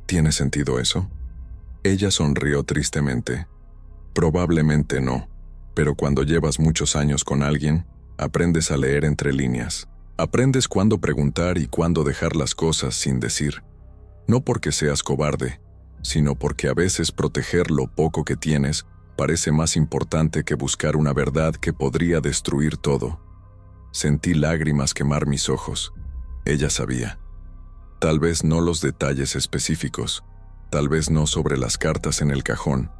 ¿Tiene sentido eso?» Ella sonrió tristemente. «Probablemente no, pero cuando llevas muchos años con alguien, aprendes a leer entre líneas. Aprendes cuándo preguntar y cuándo dejar las cosas sin decir. No porque seas cobarde, sino porque a veces proteger lo poco que tienes parece más importante que buscar una verdad que podría destruir todo». Sentí lágrimas quemar mis ojos. Ella sabía. Tal vez no los detalles específicos, tal vez no sobre las cartas en el cajón,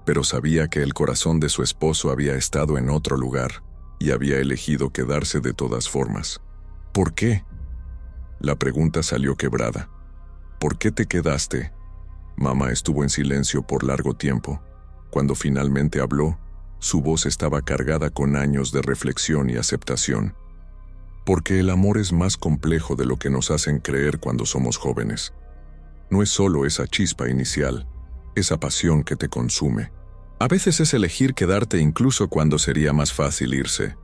pero sabía que el corazón de su esposo había estado en otro lugar y había elegido quedarse de todas formas. «¿Por qué?». La pregunta salió quebrada. «¿Por qué te quedaste?». Mamá estuvo en silencio por largo tiempo. Cuando finalmente habló, su voz estaba cargada con años de reflexión y aceptación. «Porque el amor es más complejo de lo que nos hacen creer cuando somos jóvenes. No es solo esa chispa inicial, esa pasión que te consume. A veces es elegir quedarte incluso cuando sería más fácil irse.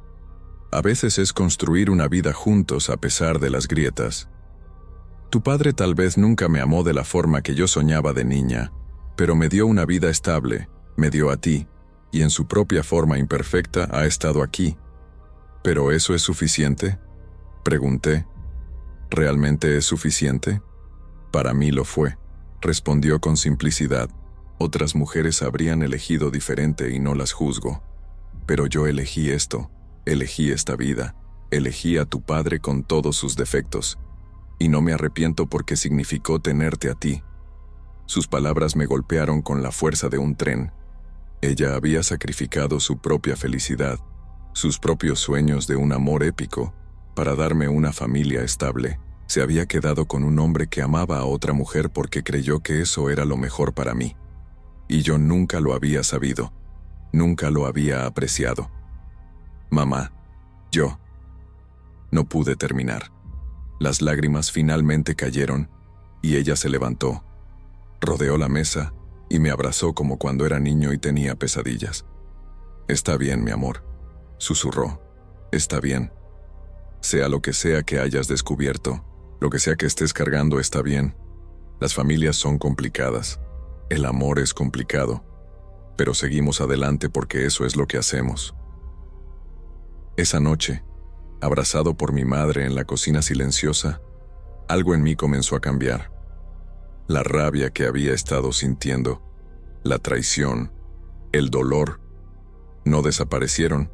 A veces es construir una vida juntos a pesar de las grietas. Tu padre tal vez nunca me amó de la forma que yo soñaba de niña, pero me dio una vida estable, me dio a ti, y en su propia forma imperfecta ha estado aquí. ¿Pero eso es suficiente?», pregunté. «¿Realmente es suficiente?». «Para mí lo fue», respondió con simplicidad. «Otras mujeres habrían elegido diferente y no las juzgo. Pero yo elegí esto, elegí esta vida, elegí a tu padre con todos sus defectos. Y no me arrepiento porque significó tenerte a ti». Sus palabras me golpearon con la fuerza de un tren. Ella había sacrificado su propia felicidad, sus propios sueños de un amor épico, para darme una familia estable. Se había quedado con un hombre que amaba a otra mujer porque creyó que eso era lo mejor para mí. Y yo nunca lo había sabido, nunca lo había apreciado. «Mamá, yo…». No pude terminar. Las lágrimas finalmente cayeron, y ella se levantó. Rodeó la mesa y me abrazó como cuando era niño y tenía pesadillas. «Está bien, mi amor», susurró. «Está bien. Sea lo que sea que hayas descubierto, lo que sea que estés cargando está bien. Las familias son complicadas. El amor es complicado. Pero seguimos adelante porque eso es lo que hacemos. Esa noche, abrazado por mi madre en la cocina silenciosa, algo en mí comenzó a cambiar. La rabia que había estado sintiendo, la traición, el dolor, no desaparecieron,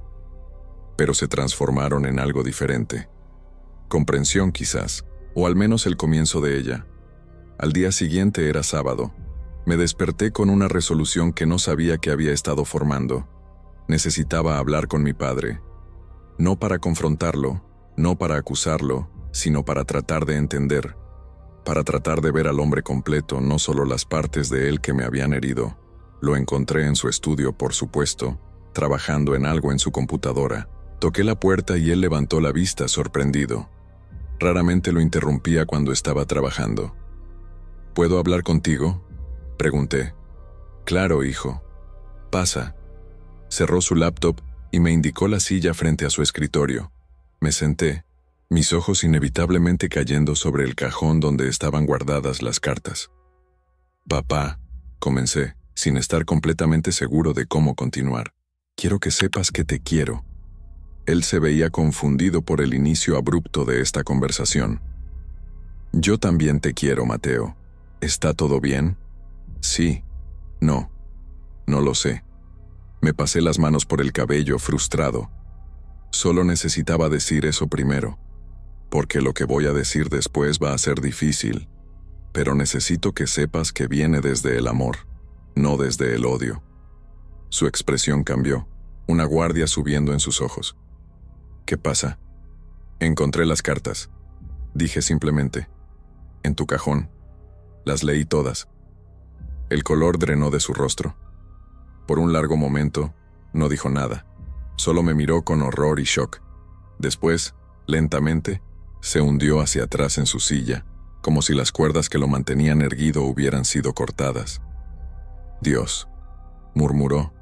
pero se transformaron en algo diferente. Comprensión quizás, o al menos el comienzo de ella. Al día siguiente era sábado. Me desperté con una resolución que no sabía que había estado formando. Necesitaba hablar con mi padre. No para confrontarlo, no para acusarlo, sino para tratar de entender. Para tratar de ver al hombre completo, no solo las partes de él que me habían herido. Lo encontré en su estudio, por supuesto, trabajando en algo en su computadora. Toqué la puerta y él levantó la vista, sorprendido. Raramente lo interrumpía cuando estaba trabajando. ¿Puedo hablar contigo?, pregunté. Claro, hijo. Pasa. Cerró su laptop y me indicó la silla frente a su escritorio. Me senté, mis ojos inevitablemente cayendo sobre el cajón donde estaban guardadas las cartas. Papá, comencé, sin estar completamente seguro de cómo continuar. Quiero que sepas que te quiero. Él se veía confundido por el inicio abrupto de esta conversación. Yo también te quiero, Mateo. ¿Está todo bien? Sí. No. No lo sé. Me pasé las manos por el cabello, frustrado. Solo necesitaba decir eso primero, porque lo que voy a decir después va a ser difícil, pero necesito que sepas que viene desde el amor, no desde el odio. Su expresión cambió, una guardia subiendo en sus ojos. ¿Qué pasa? Encontré las cartas. Dije simplemente. En tu cajón. Las leí todas. El color drenó de su rostro. Por un largo momento, no dijo nada. Solo me miró con horror y shock. Después, lentamente, se hundió hacia atrás en su silla, como si las cuerdas que lo mantenían erguido hubieran sido cortadas. Dios, murmuró.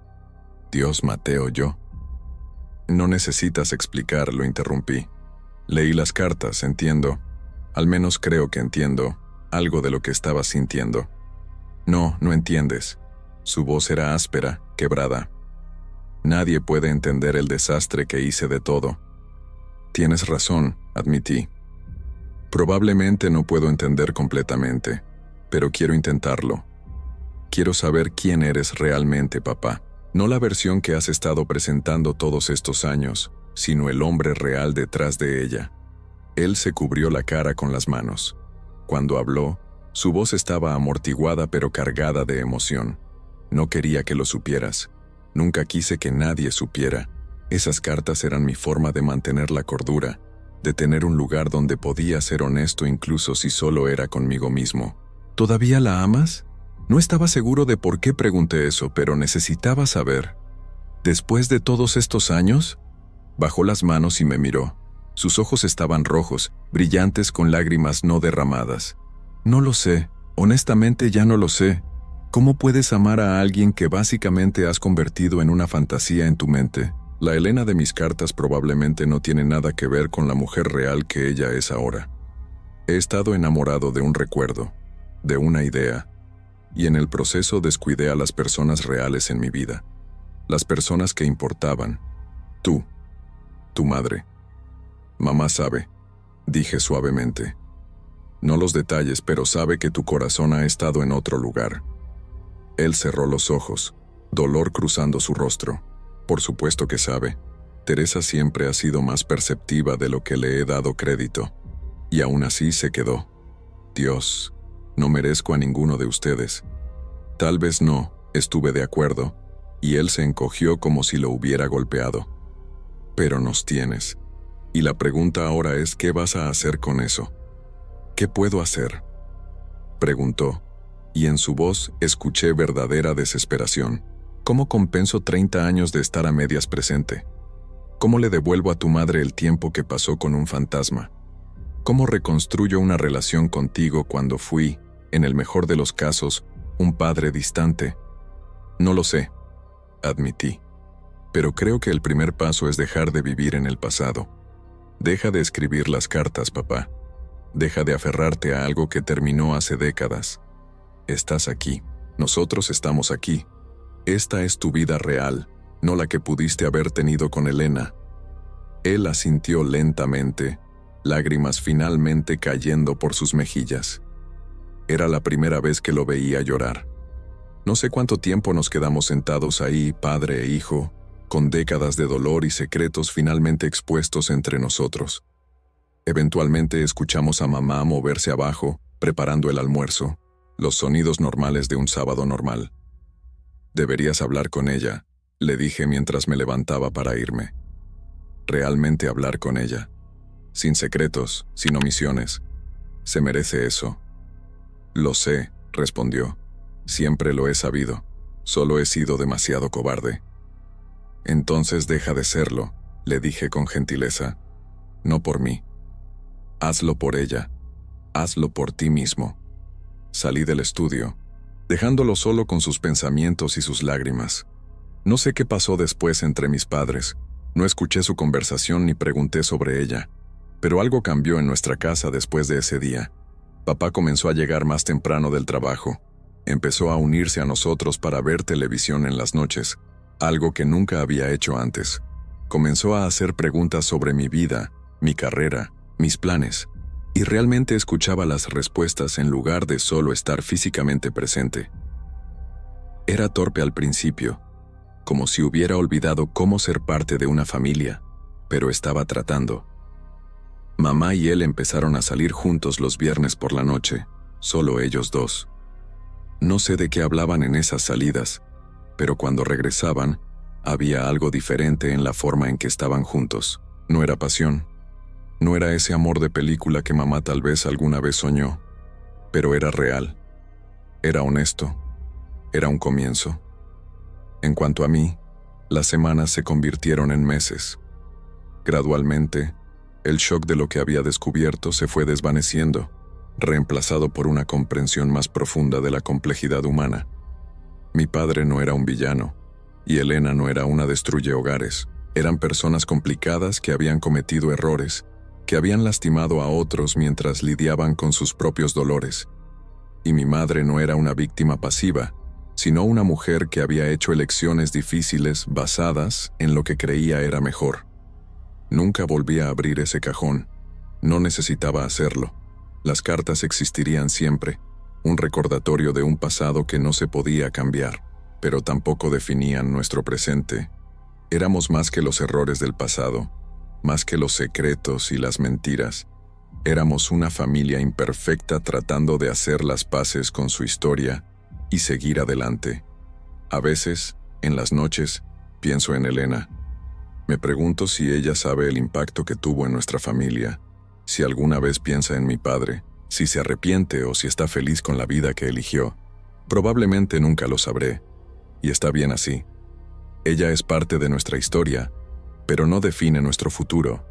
Dios, Mateo, yo. No necesitas explicar, lo interrumpí. Leí las cartas, entiendo. Al menos creo que entiendo algo de lo que estabas sintiendo. No, no entiendes. Su voz era áspera, quebrada. Nadie puede entender el desastre que hice de todo. Tienes razón, admití. Probablemente no puedo entender completamente, pero quiero intentarlo. Quiero saber quién eres realmente, papá. No la versión que has estado presentando todos estos años, sino el hombre real detrás de ella. Él se cubrió la cara con las manos. Cuando habló, su voz estaba amortiguada pero cargada de emoción. No quería que lo supieras. Nunca quise que nadie supiera. Esas cartas eran mi forma de mantener la cordura, de tener un lugar donde podía ser honesto incluso si solo era conmigo mismo. ¿Todavía la amas? No estaba seguro de por qué pregunté eso, pero necesitaba saber. ¿Después de todos estos años? Bajó las manos y me miró. Sus ojos estaban rojos, brillantes con lágrimas no derramadas. No lo sé, honestamente ya no lo sé. ¿Cómo puedes amar a alguien que básicamente has convertido en una fantasía en tu mente? La Elena de mis cartas probablemente no tiene nada que ver con la mujer real que ella es ahora. He estado enamorado de un recuerdo, de una idea, y en el proceso descuidé a las personas reales en mi vida, las personas que importaban. Tú, tu madre. Mamá sabe, dije suavemente. No los detalles, pero sabe que tu corazón ha estado en otro lugar. Él cerró los ojos, dolor cruzando su rostro. Por supuesto que sabe. Teresa siempre ha sido más perceptiva de lo que le he dado crédito. Y aún así se quedó. Dios, no merezco a ninguno de ustedes. Tal vez no, estuve de acuerdo, y él se encogió como si lo hubiera golpeado. Pero nos tienes. Y la pregunta ahora es, ¿qué vas a hacer con eso? ¿Qué puedo hacer?, preguntó, y en su voz escuché verdadera desesperación. ¿Cómo compenso 30 años de estar a medias presente? ¿Cómo le devuelvo a tu madre el tiempo que pasó con un fantasma? ¿Cómo reconstruyo una relación contigo cuando fui, en el mejor de los casos, un padre distante? No lo sé, admití. Pero creo que el primer paso es dejar de vivir en el pasado. Deja de escribir las cartas, papá. Deja de aferrarte a algo que terminó hace décadas. Estás aquí. Nosotros estamos aquí. Esta es tu vida real, no la que pudiste haber tenido con Elena. Él asintió lentamente, lágrimas finalmente cayendo por sus mejillas. Era la primera vez que lo veía llorar. No sé cuánto tiempo nos quedamos sentados ahí, padre e hijo, con décadas de dolor y secretos finalmente expuestos entre nosotros. Eventualmente escuchamos a mamá moverse abajo, preparando el almuerzo, los sonidos normales de un sábado normal. Deberías hablar con ella, le dije mientras me levantaba para irme. Realmente hablar con ella. Sin secretos, sin omisiones. Se merece eso. Lo sé, respondió. Siempre lo he sabido. Solo he sido demasiado cobarde. Entonces deja de serlo, le dije con gentileza. No por mí. Hazlo por ella. Hazlo por ti mismo. Salí del estudio, dejándolo solo con sus pensamientos y sus lágrimas. No sé qué pasó después entre mis padres. No escuché su conversación ni pregunté sobre ella. Pero algo cambió en nuestra casa después de ese día. Papá comenzó a llegar más temprano del trabajo. Empezó a unirse a nosotros para ver televisión en las noches, algo que nunca había hecho antes. Comenzó a hacer preguntas sobre mi vida, mi carrera, mis planes, y realmente escuchaba las respuestas en lugar de solo estar físicamente presente. Era torpe al principio, como si hubiera olvidado cómo ser parte de una familia, pero estaba tratando. Mamá y él empezaron a salir juntos los viernes por la noche, solo ellos dos. No sé de qué hablaban en esas salidas, pero cuando regresaban, había algo diferente en la forma en que estaban juntos. No era pasión. No era ese amor de película que mamá tal vez alguna vez soñó, pero era real. Era honesto. Era un comienzo. En cuanto a mí, las semanas se convirtieron en meses. Gradualmente, el shock de lo que había descubierto se fue desvaneciendo, reemplazado por una comprensión más profunda de la complejidad humana. Mi padre no era un villano, y Elena no era una destruye-hogares. Eran personas complicadas que habían cometido errores, que habían lastimado a otros mientras lidiaban con sus propios dolores. Y mi madre no era una víctima pasiva, sino una mujer que había hecho elecciones difíciles basadas en lo que creía era mejor. Nunca volví a abrir ese cajón. No necesitaba hacerlo. Las cartas existirían siempre, un recordatorio de un pasado que no se podía cambiar, pero tampoco definían nuestro presente. Éramos más que los errores del pasado, más que los secretos y las mentiras. Éramos una familia imperfecta tratando de hacer las paces con su historia y seguir adelante. A veces, en las noches, pienso en Elena. Me pregunto si ella sabe el impacto que tuvo en nuestra familia, si alguna vez piensa en mi padre, si se arrepiente o si está feliz con la vida que eligió. Probablemente nunca lo sabré, y está bien así. Ella es parte de nuestra historia, pero no define nuestro futuro.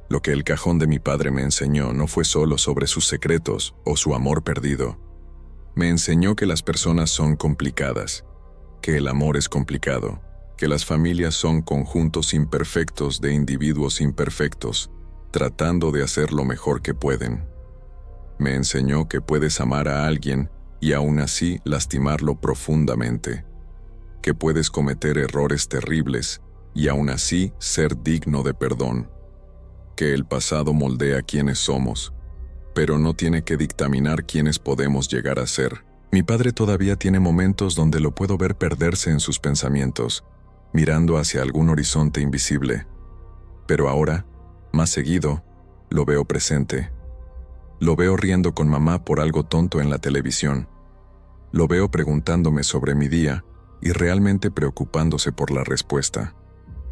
Lo que el cajón de mi padre me enseñó no fue solo sobre sus secretos o su amor perdido. Me enseñó que las personas son complicadas, que el amor es complicado, que las familias son conjuntos imperfectos de individuos imperfectos, tratando de hacer lo mejor que pueden. Me enseñó que puedes amar a alguien y aún así lastimarlo profundamente, que puedes cometer errores terribles y aún así ser digno de perdón, que el pasado moldea quiénes somos, pero no tiene que dictaminar quiénes podemos llegar a ser. Mi padre todavía tiene momentos donde lo puedo ver perderse en sus pensamientos, mirando hacia algún horizonte invisible. Pero ahora, más seguido, lo veo presente. Lo veo riendo con mamá por algo tonto en la televisión. Lo veo preguntándome sobre mi día y realmente preocupándose por la respuesta.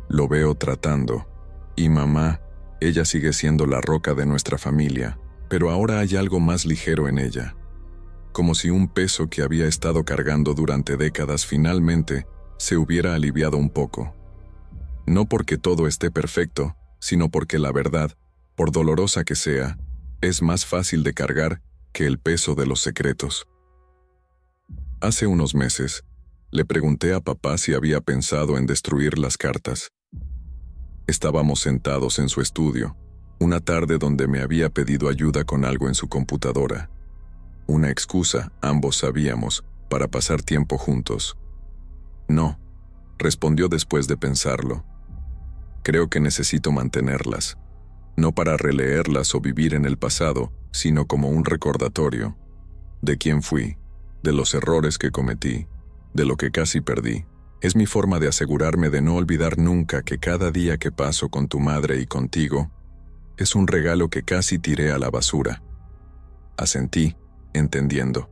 Lo veo tratando. Y mamá, ella sigue siendo la roca de nuestra familia, pero ahora hay algo más ligero en ella. Como si un peso que había estado cargando durante décadas finalmente se hubiera aliviado un poco. No porque todo esté perfecto, sino porque la verdad, por dolorosa que sea, es más fácil de cargar que el peso de los secretos. Hace unos meses, le pregunté a papá si había pensado en destruir las cartas. Estábamos sentados en su estudio, Una tarde donde me había pedido ayuda con algo en su computadora. Una excusa, ambos sabíamos, para pasar tiempo juntos. No, respondió después de pensarlo. Creo que necesito mantenerlas. No para releerlas o vivir en el pasado, sino como un recordatorio de quién fui, de los errores que cometí, de lo que casi perdí. Es mi forma de asegurarme de no olvidar nunca que cada día que paso con tu madre y contigo es un regalo que casi tiré a la basura. Asentí, entendiendo.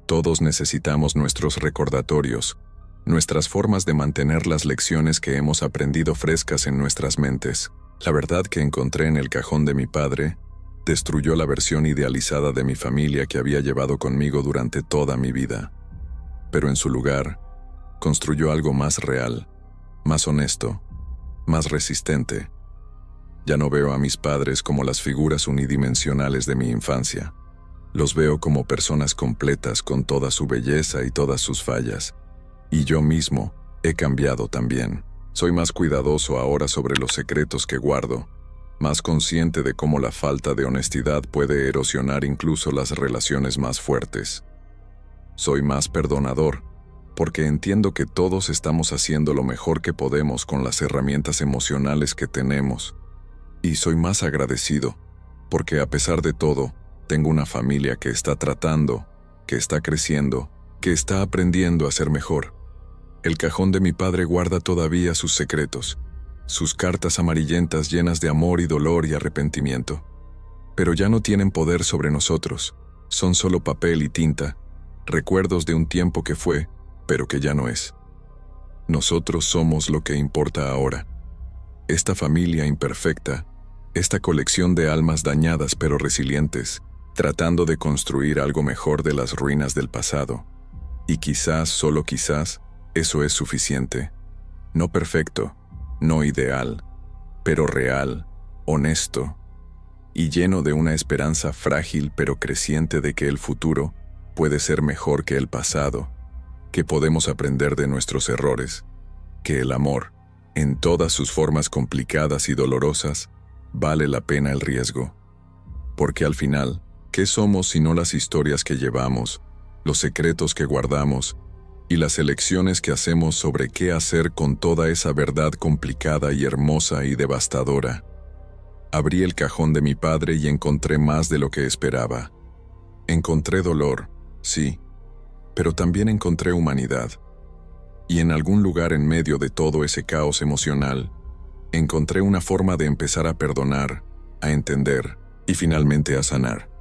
Todos necesitamos nuestros recordatorios, nuestras formas de mantener las lecciones que hemos aprendido frescas en nuestras mentes. La verdad que encontré en el cajón de mi padre destruyó la versión idealizada de mi familia que había llevado conmigo durante toda mi vida. Pero en su lugar, construyó algo más real, más honesto, más resistente. Ya no veo a mis padres como las figuras unidimensionales de mi infancia. Los veo como personas completas con toda su belleza y todas sus fallas. Y yo mismo he cambiado también. Soy más cuidadoso ahora sobre los secretos que guardo, más consciente de cómo la falta de honestidad puede erosionar incluso las relaciones más fuertes. Soy más perdonador, porque entiendo que todos estamos haciendo lo mejor que podemos con las herramientas emocionales que tenemos. Y soy más agradecido, porque a pesar de todo, tengo una familia que está tratando, que está creciendo, que está aprendiendo a ser mejor. El cajón de mi padre guarda todavía sus secretos, sus cartas amarillentas llenas de amor y dolor y arrepentimiento. Pero ya no tienen poder sobre nosotros, son solo papel y tinta, recuerdos de un tiempo que fue, pero que ya no es. Nosotros somos lo que importa ahora. Esta familia imperfecta, esta colección de almas dañadas pero resilientes, tratando de construir algo mejor de las ruinas del pasado. Y quizás, solo quizás, eso es suficiente. No perfecto, no ideal, pero real, honesto, y lleno de una esperanza frágil pero creciente de que el futuro puede ser mejor que el pasado, que podemos aprender de nuestros errores, que el amor, en todas sus formas complicadas y dolorosas, vale la pena el riesgo. Porque al final, ¿qué somos sino las historias que llevamos, los secretos que guardamos y las elecciones que hacemos sobre qué hacer con toda esa verdad complicada y hermosa y devastadora? Abrí el cajón de mi padre y encontré más de lo que esperaba. Encontré dolor, sí, pero también encontré humanidad. Y en algún lugar en medio de todo ese caos emocional, encontré una forma de empezar a perdonar, a entender y finalmente a sanar.